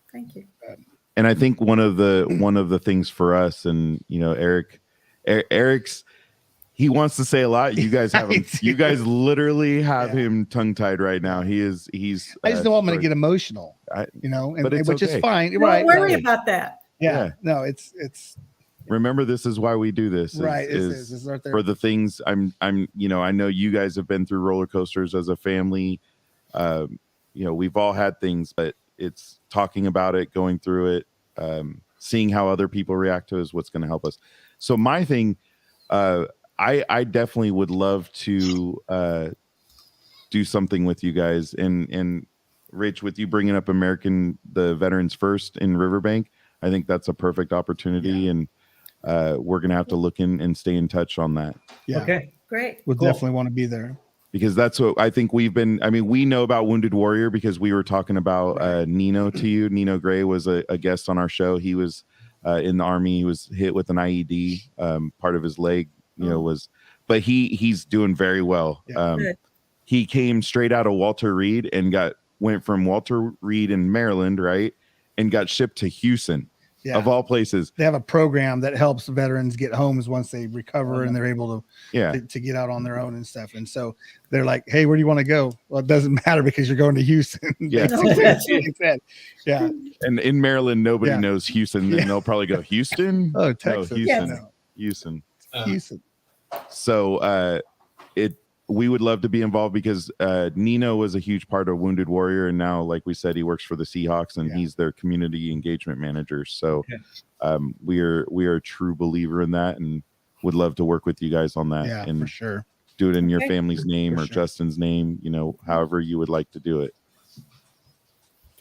Thank you. And I think one of the things for us, and Eric's, he wants to say a lot. You guys have him. You guys literally have him tongue tied right now. He's. I just know I'm going to get emotional, which is fine. Don't right? worry about that. Yeah. No, it's. Remember, this is why we do this. Right. Is right there. For the things I know you guys have been through roller coasters as a family. We've all had things, but it's talking about it, going through it, seeing how other people react to it is what's going to help us. So my thing, I definitely would love to do something with you guys, and Rich, with you bringing up the Veterans First in Riverbank, I think that's a perfect opportunity, and we're gonna have to look in and stay in touch on that. Yeah. Okay. Great. We'll definitely want to be there, because that's what I think we know about Wounded Warrior because we were talking about Nino to you. Nino Gray was a guest on our show. He was in the Army. He was hit with an IED. Part of his leg, but he's doing very well. He came straight out of Walter Reed and went from Walter Reed in Maryland, right, and got shipped to Houston, of all places. They have a program that helps veterans get homes once they recover and they're able to get out on their own and stuff. And so they're like, "Hey, where do you want to go?" Well, it doesn't matter because you're going to Houston. Yeah. Yeah. And in Maryland, nobody knows Houston. And they'll probably go, Houston? Oh, Texas. No, Houston. Yes. Houston. Houston. So we would love to be involved because Nino was a huge part of Wounded Warrior, and now, like we said, he works for the Seahawks, and he's their community engagement manager. So we are a true believer in that, and would love to work with you guys on that. Yeah, and for sure. Do it in your family's name or sure. Justin's name, however you would like to do it.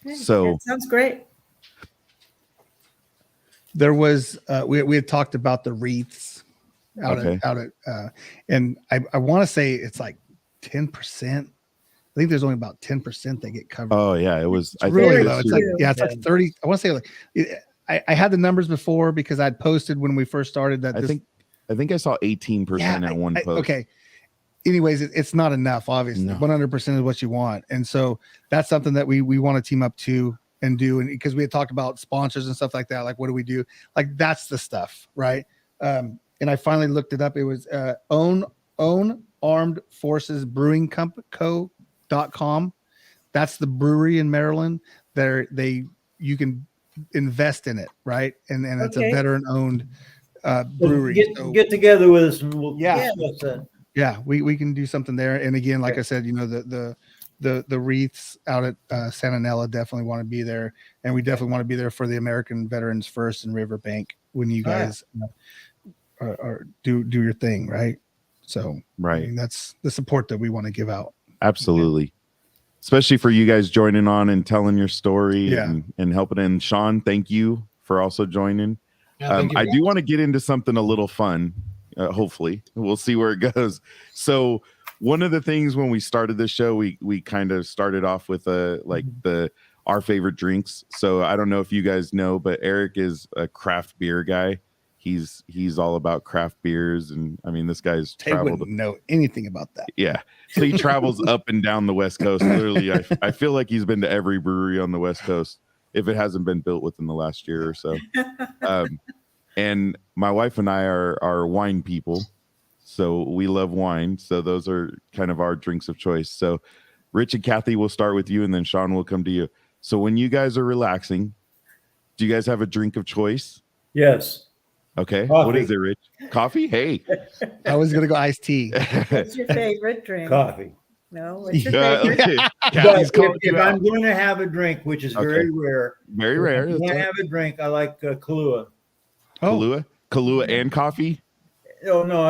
Okay. So that sounds great. There was we had talked about the wreaths and I want to say it's like 10%. I think there's only about 10% that get covered. Oh yeah, it was. It's really low. It's like it's like 30. I want to say like I had the numbers before because I'd posted when we first started that. I think I saw 18% at one post. Okay. Anyways, it's not enough. Obviously, 100% is what you want, and so that's something that we want to team up to and do. And because we had talked about sponsors and stuff like that, like what do we do? Like that's the stuff, right? And I finally looked it up. It was own Armed Forces Brewing Co.com. That's the brewery in Maryland. You can invest in it, right? And it's a veteran owned brewery. Get together with us and we'll we can do something there. And again, like I said, the the wreaths out at Santa Nella definitely want to be there, and we definitely want to be there for the American Veterans First in Riverbank when you guys do your thing, right? So right, I mean, that's the support that we want to give out. Absolutely. Especially for you guys joining on and telling your story and helping. And Shawn, thank you for also joining. Yeah, I do want to get into something a little fun. Hopefully we'll see where it goes. So one of the things when we started this show, we kind of started off with our favorite drinks. So I don't know if you guys know, but Eric is a craft beer guy. He's all about craft beers, and I mean, this guy's traveled. Wouldn't know anything about that. Yeah, so he travels up and down the West Coast. Literally, I feel like he's been to every brewery on the West Coast if it hasn't been built within the last year or so. And my wife and I are wine people, so we love wine. So those are kind of our drinks of choice. So Rich and Kathy, we'll start with you, and then Shawn will come to you. So when you guys are relaxing, do you guys have a drink of choice? Yes. Okay. Coffee. What is it, Rich? Coffee? Hey. I was gonna go iced tea. What's your favorite drink? Coffee. No, what's your favorite? But if I'm going to have a drink, which is very rare, very rare. When I have a drink, I like Kahlua. Kahlua and coffee? Oh no,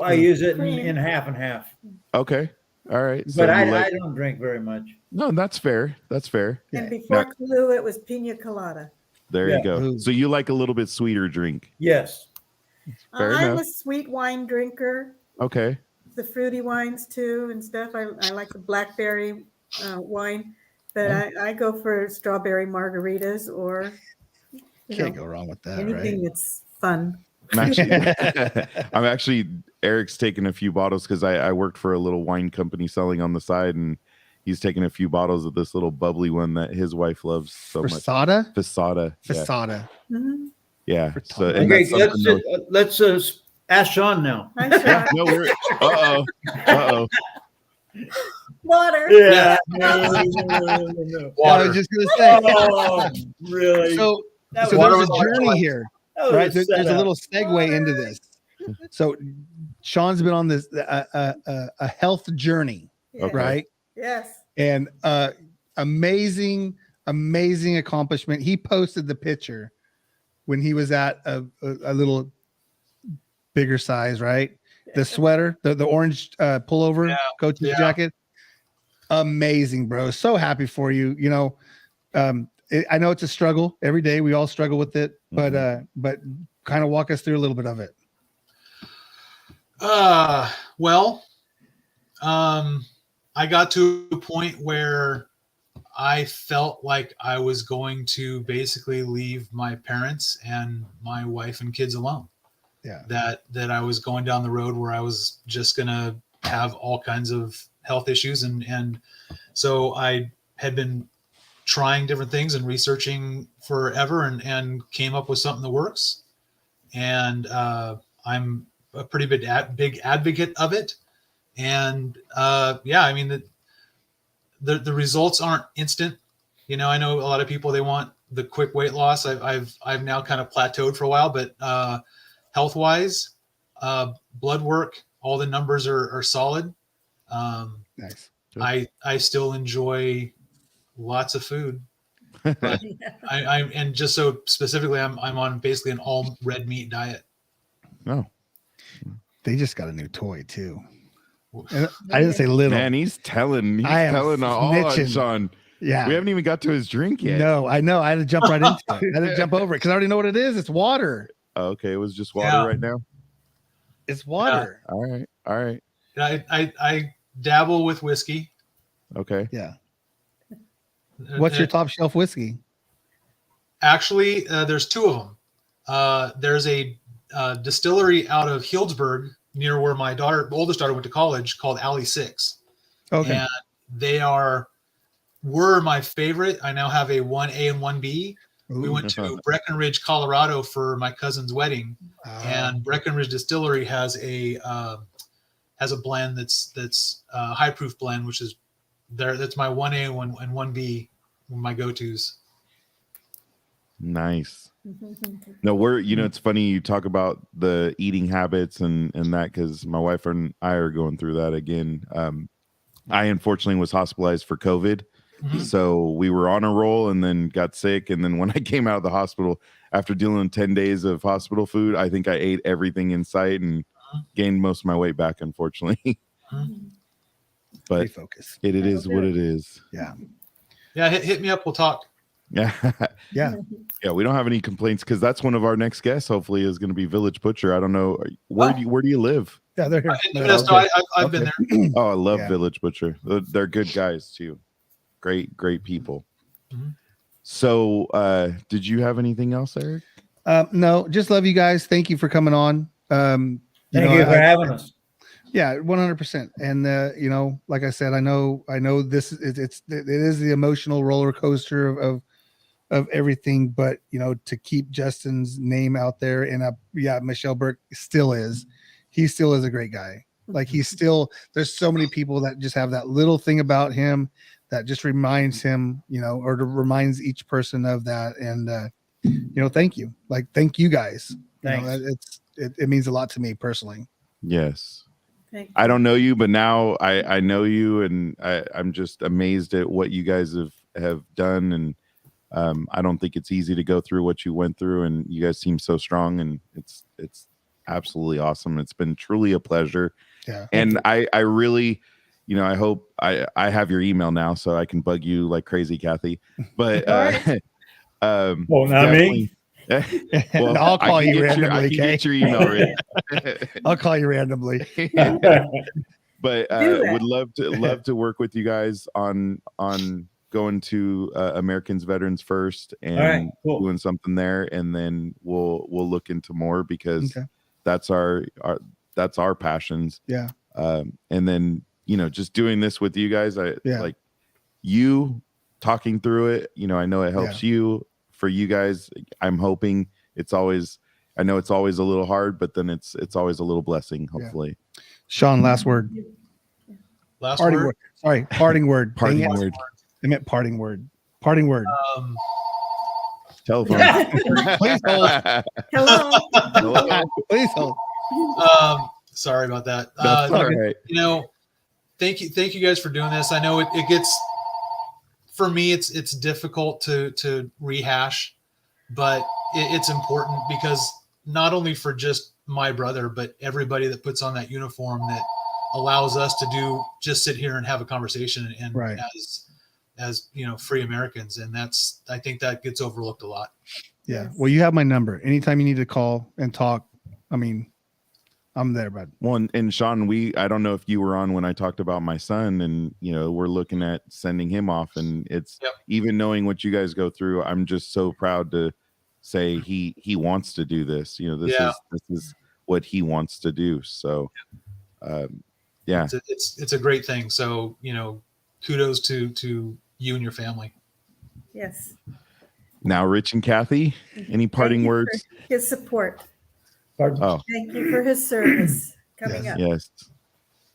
I use it in half and half. Okay. All right. So But I don't drink very much. No, that's fair. That's fair. And before Kahlua, it was pina colada. There you go. So you like a little bit sweeter drink? Yes. I'm a sweet wine drinker. Okay. The fruity wines too and stuff. I like the blackberry wine, but I go for strawberry margaritas or can't go wrong with that. Anything that's fun. I'm actually Eric's taking a few bottles because I worked for a little wine company selling on the side, and he's taking a few bottles of this little bubbly one that his wife loves so much. Fisada. Mm-hmm. Yeah. So okay, let's ask Shawn now. Hi, Shawn. No, we're uh-oh. Water. Yeah. No. I was just gonna say. Oh, really? So there's a journey here, right? There's a little segue into this. So Shawn's been on this a health journey, right? Yes. And amazing accomplishment. He posted the picture when he was at a little bigger size, right? The sweater, the orange pullover, coach's jacket. Amazing, bro. So happy for you. You know, I know it's a struggle every day. We all struggle with it, but kind of walk us through a little bit of it. I got to a point where I felt like I was going to basically leave my parents and my wife and kids alone. Yeah. That I was going down the road where I was just going to have all kinds of health issues. And so I had been trying different things and researching forever and came up with something that works. And I'm a pretty big advocate of it. And I mean, the results aren't instant. You know, I know a lot of people, they want the quick weight loss. I've now kind of plateaued for a while, but health wise, blood work, all the numbers are solid. Nice. I still enjoy lots of food. But I'm and just so specifically, I'm on basically an all red meat diet. No, they just got a new toy too. And I didn't say little. Man, he's telling all on Shawn. Yeah, we haven't even got to his drink yet. No, I know. I had to jump right into it. I had to jump over it because I already know what it is. It's water. Okay, it was just water right now. It's water. Yeah. All right. I dabble with whiskey. Okay. Yeah. What's your top shelf whiskey? Actually, there's two of them. There's a distillery out of Healdsburg near where my oldest daughter went to college called Alley 6. Okay. And they were my favorite. I now have a 1A and 1B. Ooh. We went to Breckenridge, Colorado for my cousin's wedding, and Breckenridge Distillery has a blend that's high proof blend, which is there. That's my 1A and 1B, my go-tos. Nice. No, it's funny you talk about the eating habits and that, because my wife and I are going through that again. I unfortunately was hospitalized for COVID. So we were on a roll and then got sick. And then when I came out of the hospital, after dealing with 10 days of hospital food, I think I ate everything in sight and gained most of my weight back, unfortunately. But focus. It is what it is. Yeah. Yeah. Hit me up. We'll talk. Yeah. Yeah. Yeah. We don't have any complaints because that's one of our next guests. Hopefully is going to be Village Butcher. I don't know. Where do you live? Yeah, they're here. I've been there. Oh, I love Village Butcher. They're good guys too. Great people. So did you have anything else, Eric? No, just love you guys. Thank you for coming on. Thank you for having us. Yeah, 100%. And like I said, I know this it is the emotional roller coaster of everything, but to keep Justin's name out there, and Michelle Burke still is. He still is a great guy. Like there's so many people that just have that little thing about him that just reminds him, or reminds each person of that. And, thank you. Like, thank you guys. Thanks. It means a lot to me personally. Yes. I don't know you, but now I know you, and I'm just amazed at what you guys have done. And I don't think it's easy to go through what you went through, and you guys seem so strong, and it's absolutely awesome. It's been truly a pleasure. Yeah. And I really, I hope I have your email now so I can bug you like crazy, Kathy. But well, not me. Well, I'll call you randomly. I can get your email right. I'll call you randomly. But would love to work with you guys on going to Americans Veterans First and doing something there, and then we'll look into more because that's our passions. Yeah. And then just doing this with you guys, like you talking through it. I know it helps you. For you guys, I'm hoping I know it's always a little hard, but then it's always a little blessing, hopefully. Yeah. Shawn, last word. Parting word. Sorry, parting word. Parting word. I meant parting word. Parting word. Telephone. Please hold. Hello. Please hold. Sorry about that. That's all right. Thank you guys for doing this. I know it gets, for me, it's difficult to rehash, but it's important because not only for just my brother, but everybody that puts on that uniform that allows us to just sit here and have a conversation and as free Americans. And I think that gets overlooked a lot. Yeah. Well, you have my number. Anytime you need to call and talk, I'm there, bud. Well, and Shawn, I don't know if you were on when I talked about my son, and we're looking at sending him off, and it's even knowing what you guys go through. I'm just so proud to say he wants to do this. This is what he wants to do. So, it's a great thing. So kudos to you and your family. Yes. Now, Rich and Kathy, any parting words? His support. Oh, thank you for his service coming up. Yes.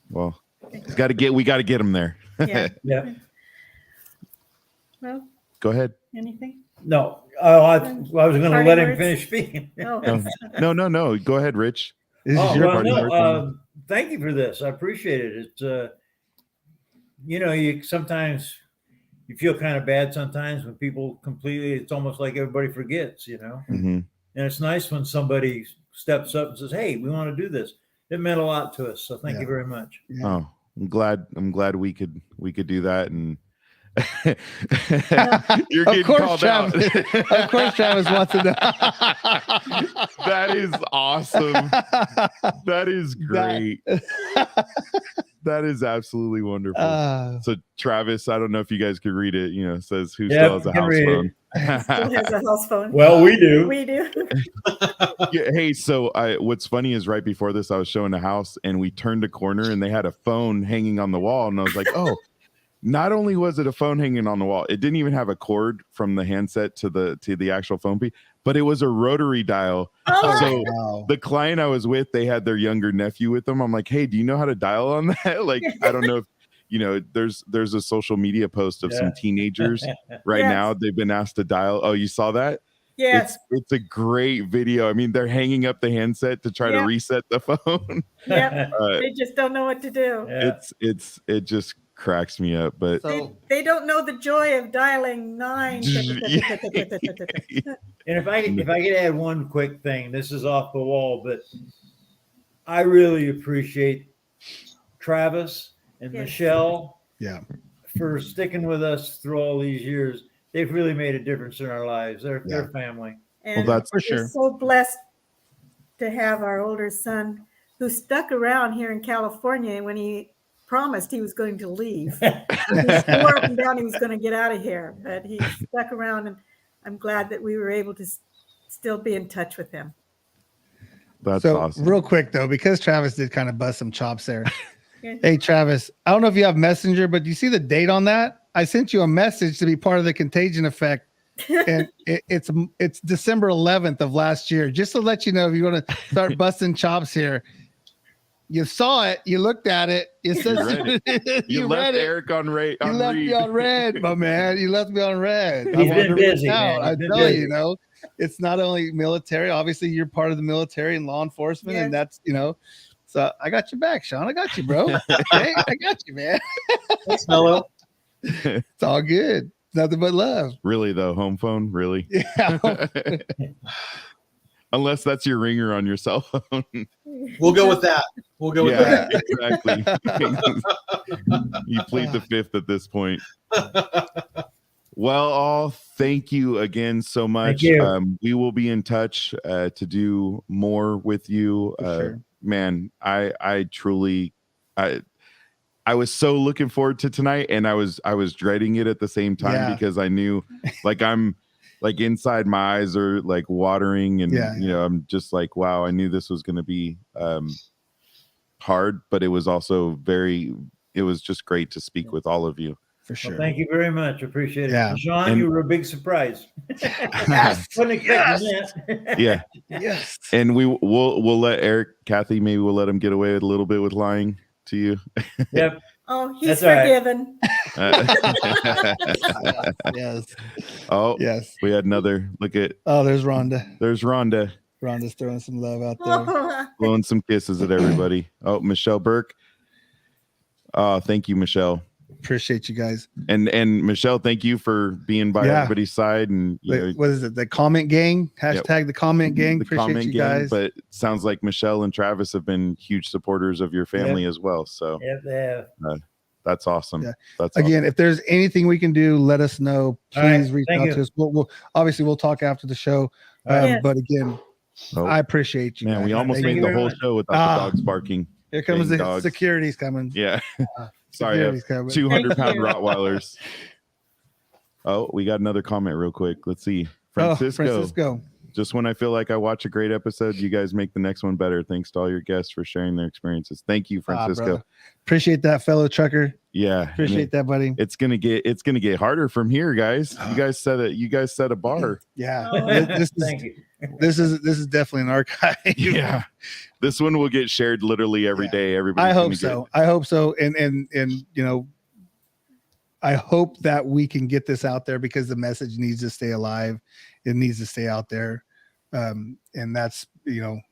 Well, we got to get him there. Yeah. Well, go ahead. Anything? No. I was going to let him finish speaking. No. Go ahead, Rich. This is your parting word. Thank you for this. I appreciate it. It's you sometimes you feel kind of bad sometimes when people completely. It's almost like everybody forgets. Mm-hmm. And it's nice when somebody steps up and says, "Hey, we want to do this." It meant a lot to us. So thank you very much. Yeah. Oh, I'm glad we could do that. And you're getting called out. Of course, Travis wants to know. That is awesome. That is great. That is absolutely wonderful. So Travis, I don't know if you guys could read it. It says who still has a house phone. Still has a house phone. Well, we do. We do. Hey, so what's funny is right before this, I was showing a house and we turned a corner and they had a phone hanging on the wall, and I was like, oh. Not only was it a phone hanging on the wall, it didn't even have a cord from the handset to the actual phone piece, but it was a rotary dial. Oh, so the client I was with, they had their younger nephew with them. I'm like, hey, do you know how to dial on that? Like, I don't know if there's a social media post of some teenagers right now. They've been asked to dial. Oh, you saw that? Yes. It's a great video. I mean, they're hanging up the handset to try to reset the phone. Yep. They just don't know what to do. It just cracks me up. But they don't know the joy of dialing 9. And if I could add one quick thing, this is off the wall, but I really appreciate Travis and Michelle for sticking with us through all these years. They've really made a difference in our lives. They're family. And well, that's for sure. We're so blessed to have our older son who stuck around here in California when he promised he was going to leave. He swore up and down he was going to get out of here, but he stuck around, and I'm glad that we were able to still be in touch with him. That's so awesome. Real quick though, because Travis did kind of bust some chops there. Hey Travis, I don't know if you have Messenger, but do you see the date on that? I sent you a message to be part of the Contagion effect, and it's December 11th of last year. Just to let you know, if you want to start busting chops here, you saw it, you looked at it, it says you left Eric on red. You left me on red, my man. You left me on red. He's been busy, man. I tell you, it's not only military. Obviously, you're part of the military and law enforcement, and that's So I got you back, Shawn. I got you, bro. Hey, I got you, man. Thanks, Mello. It's all good. Nothing but love. Really, though, home phone, really? Yeah. Unless that's your ringer on your cell phone. We'll go with that. We'll go with that. Exactly. You plead the fifth at this point. Well, all thank you again so much. We will be in touch to do more with you. Sure. Man, I truly, I was so looking forward to tonight, and I was dreading it at the same time because I knew, I'm like inside my eyes are like watering, and I'm just like, wow, I knew this was going to be hard, but it was also it was just great to speak with all of you. For sure. Well, thank you very much. Appreciate it. Yeah. Shawn, you were a big surprise. Wasn't expecting that. Yeah. Yes. And we'll let Eric, Kathy, maybe we'll let him get away with a little bit with lying to you. Yep. Oh, he's forgiven. Yes. Oh, yes. We had another look at. Oh, there's Rhonda. Rhonda's throwing some love out there. Blowing some kisses at everybody. Oh, Michelle Burke. Oh, thank you, Michelle. Appreciate you guys. And Michelle, thank you for being by everybody's side. And what is it? The comment gang? Hashtag the comment gang. The Appreciate comment you gang, guys. but it sounds like Michelle and Travis have been huge supporters of your family as well. So that's awesome. Yeah. That's again, awesome. If there's anything we can do, let us know. Please reach out to us. We'll obviously we'll talk after the show. But again, I appreciate you. Man, guys. we almost made the whole show without the dogs barking. Here comes the security's coming. Yeah. Sorry, 200-pound Rottweilers. Oh, we got another comment real quick. Let's see. Francisco. Just when I feel like I watch a great episode, you guys make the next one better. Thanks to all your guests for sharing their experiences. Thank you, Francisco. Appreciate that, fellow trucker. Yeah. Appreciate that, buddy. It's gonna get harder from here, guys. You guys set a bar. Yeah. Thank you. This is definitely an archive. Yeah. This one will get shared literally every day. Everybody. I hope so. And I hope that we can get this out there because the message needs to stay alive. It needs to stay out there. And that's,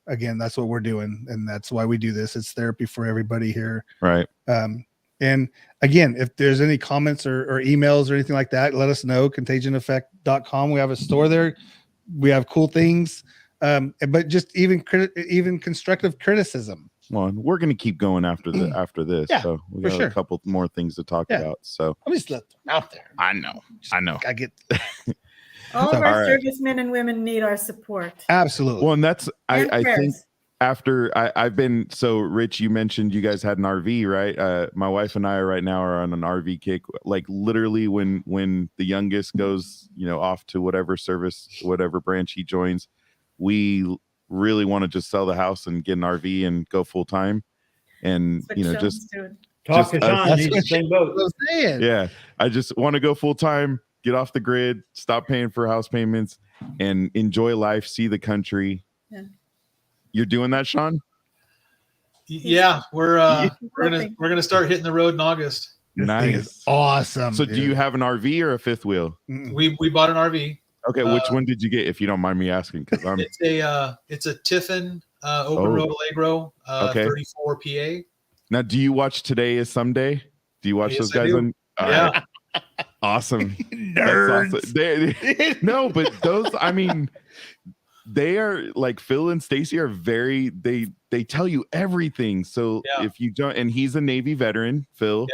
again, that's what we're doing. And that's why we do this. It's therapy for everybody here. Right. And again, if there's any comments or emails or anything like that, let us know. contagioneffect.com. We have a store there. We have cool things. But just even constructive criticism. Well, we're going to keep going after this. Yeah, so we got a couple more things to talk about. So I'm just let them out there. I know. I get all of our servicemen and women need our support. Absolutely. Well, and that's I think after I've been so Rich, you mentioned you guys had an RV, right? My wife and I right now are on an RV kick. Like literally when the youngest goes, off to whatever service, whatever branch he joins, we really want to just sell the house and get an RV and go full time. And just talk to Shawn. He's the same boat. Yeah. I just want to go full time, get off the grid, stop paying for house payments, and enjoy life, see the country. Yeah. You're doing that, Shawn? Yeah, we're gonna start hitting the road in August. Nice, awesome. So, do you have an RV or a fifth wheel? We bought an RV. Okay, which one did you get? If you don't mind me asking, because it's a Tiffin open road Allegro 34 PA. Now, do you watch Today Is Someday? Do you watch Yes, those I guys do. on? Yeah. Awesome. Nerds. That's awesome. No, but those, I mean, they are like Phil and Stacy are very, they tell you everything. So if you don't, and he's a Navy veteran, Phil.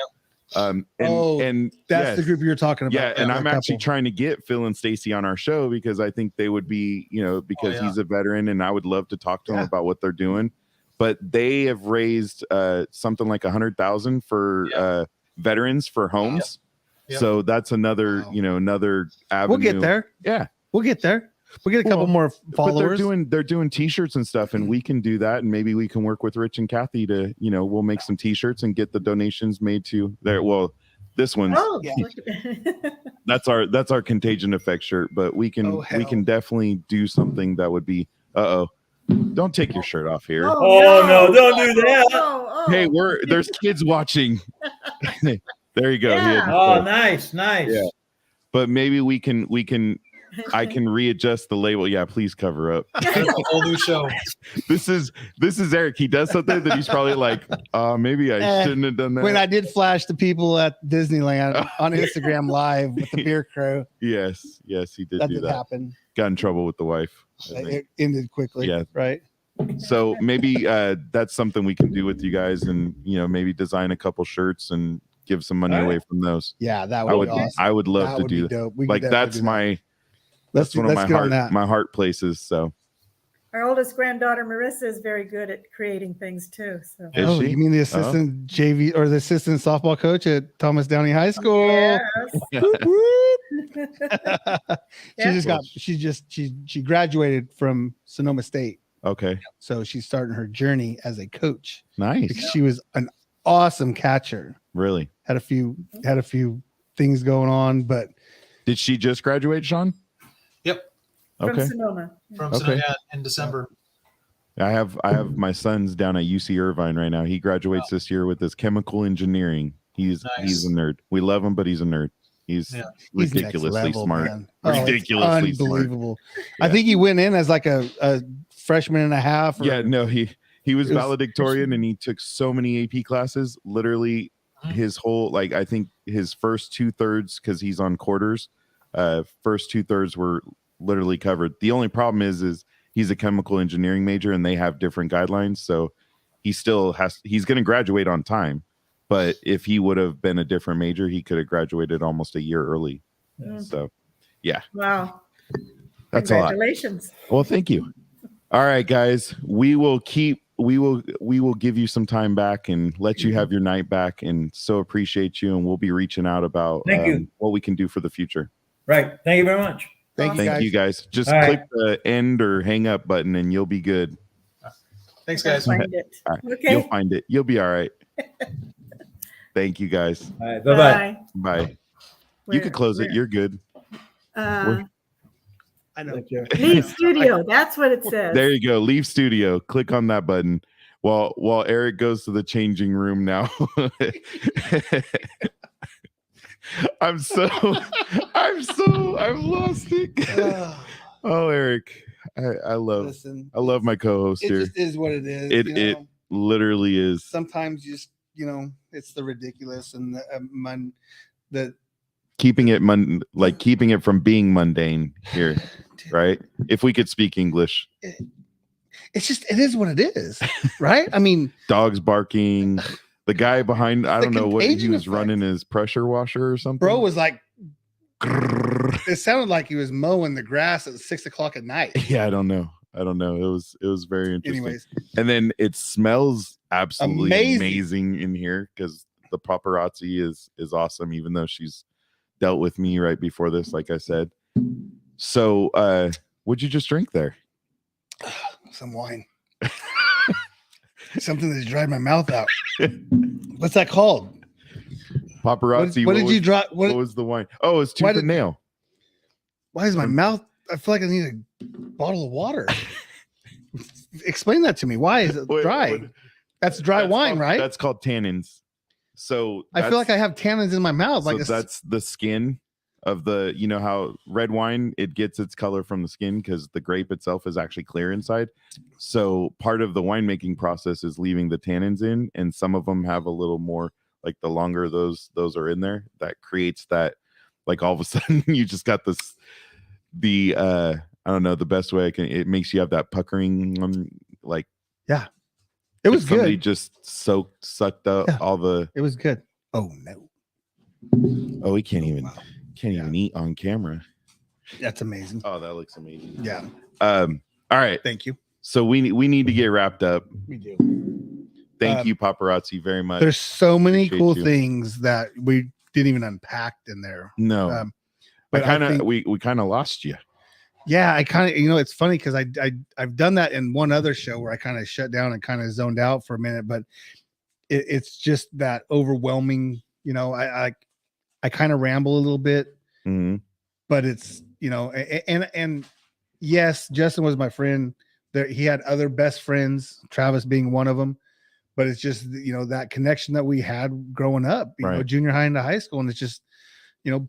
and yes, that's the group you're talking about. Yeah, and I'm actually trying to get Phil and Stacy on our show because I think they would be, because he's a veteran and I would love to talk to him about what they're doing. But they have raised something like 100,000 for veterans for homes. So that's another, another avenue. We'll get there. Yeah, we'll get there. We'll get a couple more followers. But they're doing t-shirts and stuff, and we can do that, and maybe we can work with Rich and Kathy to, we'll make some t-shirts and get the donations made to there. Well, this one's that's our Contagion effect shirt, but we can definitely do something that would be don't take your shirt off here. No, don't do that. Hey, there's kids watching. There you go. Oh, nice. Yeah. But maybe we can I can readjust the label. Yeah, please cover up. That's a whole new show. This is Eric. He does something that he's probably like, maybe I shouldn't have done that. When I did flash the people at Disneyland on Instagram Live with the beer crew. Yes, he did that do did that. Happen. Got in trouble with the wife. It ended quickly. Yeah. Right. So maybe that's something we can do with you guys, and maybe design a couple shirts and give some money away from those. Yeah, that would be awesome. I would love to do that. Like that's my that's one of my heart places. So our oldest granddaughter Marissa is very good at creating things too. So you mean the assistant JV or the assistant softball coach at Thomas Downey High School? Yes. She graduated from Sonoma State. Okay. So she's starting her journey as a coach. Nice. Because she was an awesome catcher. Really? Had a few things going on, but did she just graduate, Shawn? Yep. From Okay. Sonoma. Sonoma in December. I have my son's down at UC Irvine right now. He graduates this year with his chemical engineering. He's a nerd. We love him, but he's a nerd. He's ridiculously smart. Man. Ridiculously unbelievable. smart. I think he went in as like a freshman and a half. He was valedictorian and he took so many AP classes. Literally, his whole I think his first 2/3 because he's on quarters. First 2/3 were literally covered. The only problem is he's a chemical engineering major and they have different guidelines. So he's going to graduate on time. But if he would have been a different major, he could have graduated almost a year early. So, yeah. Wow. That's a lot. Congratulations. Well, thank you. All right, guys. We will give you some time back and let you have your night back, and so appreciate you. And we'll be reaching out about what we can do for the future. Right. Thank you very much. Thank you guys. Just click the end or hang up button and you'll be good. Thanks, guys. Find it. Right. Okay. You'll find it. You'll be all right. Thank you, guys. All right. Bye-bye. Bye. You could close it. You're good. I know. Leave studio. That's what it says. There you go. Leave studio. Click on that button while Eric goes to the changing room now. I've lost it. Oh, Eric. I love my co-host here. It just is what it is. It literally is. Sometimes just it's the ridiculous and the keeping it from being mundane here, right? If we could speak English. It is what it is, right? I mean, dogs barking. The guy behind, I don't know what he was running his pressure washer or something. Bro was like, it sounded like he was mowing the grass at 6 o'clock at night. Yeah, I don't know. It was very interesting. Anyways. And then it smells absolutely amazing in here because the paparazzi is awesome, even though she's dealt with me right before this, like I said. So what'd you just drink there? Some wine. Something that's dried my mouth out. What's that called? Paparazzi. What did you drop? What was the wine? Oh, it's tooth and nail. Why is my mouth? I feel like I need a bottle of water. Explain that to me. Why is it dry? That's dry wine, right? That's called tannins. So I feel like I have tannins in my mouth. So that's the skin of the, how red wine, it gets its color from the skin because the grape itself is actually clear inside. So part of the winemaking process is leaving the tannins in, and some of them have a little more like the longer those are in there, that creates that, like all of a sudden you just got this, I don't know the best way it makes you have that puckering, like, yeah, it was somebody good. just sucked up all the. It was good. Oh no. Oh, we can't even eat on camera. That's amazing. Oh, that looks amazing. Yeah. All right. Thank you. So we need to get wrapped up. We do. Thank you, paparazzi, very much. There's so many Appreciate cool you. things that we didn't even unpack in there. No, but we kind of lost you. Yeah, I kind of, it's funny because I've done that in one other show where I kind of shut down and kind of zoned out for a minute, but it's just that overwhelming. I kind of ramble a little bit, but it's and yes, Justin was my friend. There, he had other best friends, Travis being one of them. But it's just, that connection that we had growing up, junior high into high school. And it's just,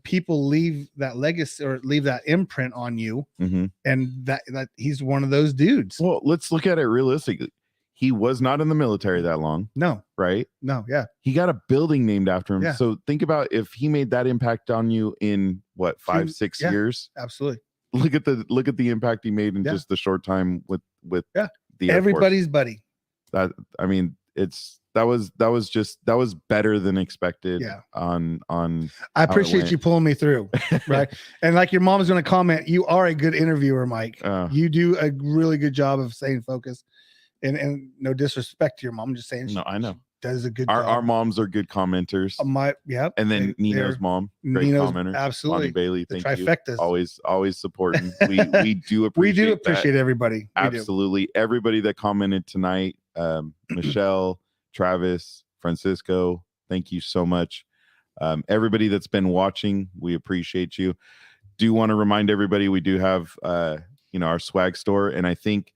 people leave that legacy or leave that imprint on you. And that he's one of those dudes. Well, let's look at it realistically. He was not in the military that long. No. Right? No. Yeah. He got a building named after him. Yeah. So think about if he made that impact on you in what, 5-6 years? Absolutely. Look at the impact he made in just the short time with the Air everybody's Force. Buddy. That was better than expected. Yeah. On I appreciate you pulling me through. Right. And like your mom's going to comment, you are a good interviewer, Mike. You do a really good job of staying focused. And no disrespect to your mom. I'm just saying. No, I know. Does a good job. Our moms are good commenters. And then Nino's mom, great commenter. Absolutely. Bonnie Bailey, thank you. Trifectas. Always supporting. We do appreciate we do appreciate everybody. Absolutely. Everybody that commented tonight, Michelle, Travis, Francisco, thank you so much. Everybody that's been watching, we appreciate you. Do want to remind everybody we do have our swag store, and I think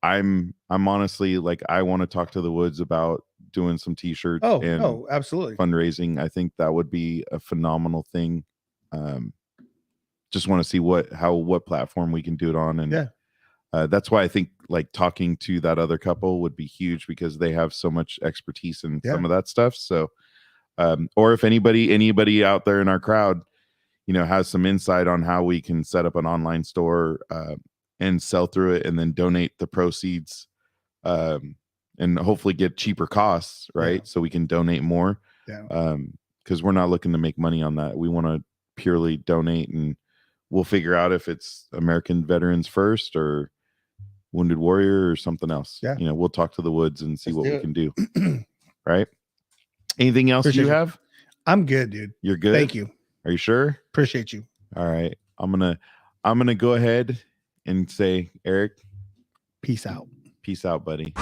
I'm honestly like I want to talk to the Woods about doing some t-shirts and absolutely fundraising. I think that would be a phenomenal thing. Just want to see what platform we can do it on, and that's why I think like talking to that other couple would be huge because they have so much expertise in some of that stuff. So or if anybody out there in our crowd has some insight on how we can set up an online store and sell through it and then donate the proceeds and hopefully get cheaper costs, right? So we can donate more. Because we're not looking to make money on that. We want to purely donate, and we'll figure out if it's American Veterans First or Wounded Warrior or something else. We'll talk to the Woods and see what we can do. Right? Anything else you have? I'm good, dude. You're good? Thank you. Are you sure? Appreciate you. All right. I'm gonna go ahead and say, Eric, peace out. Peace out, buddy.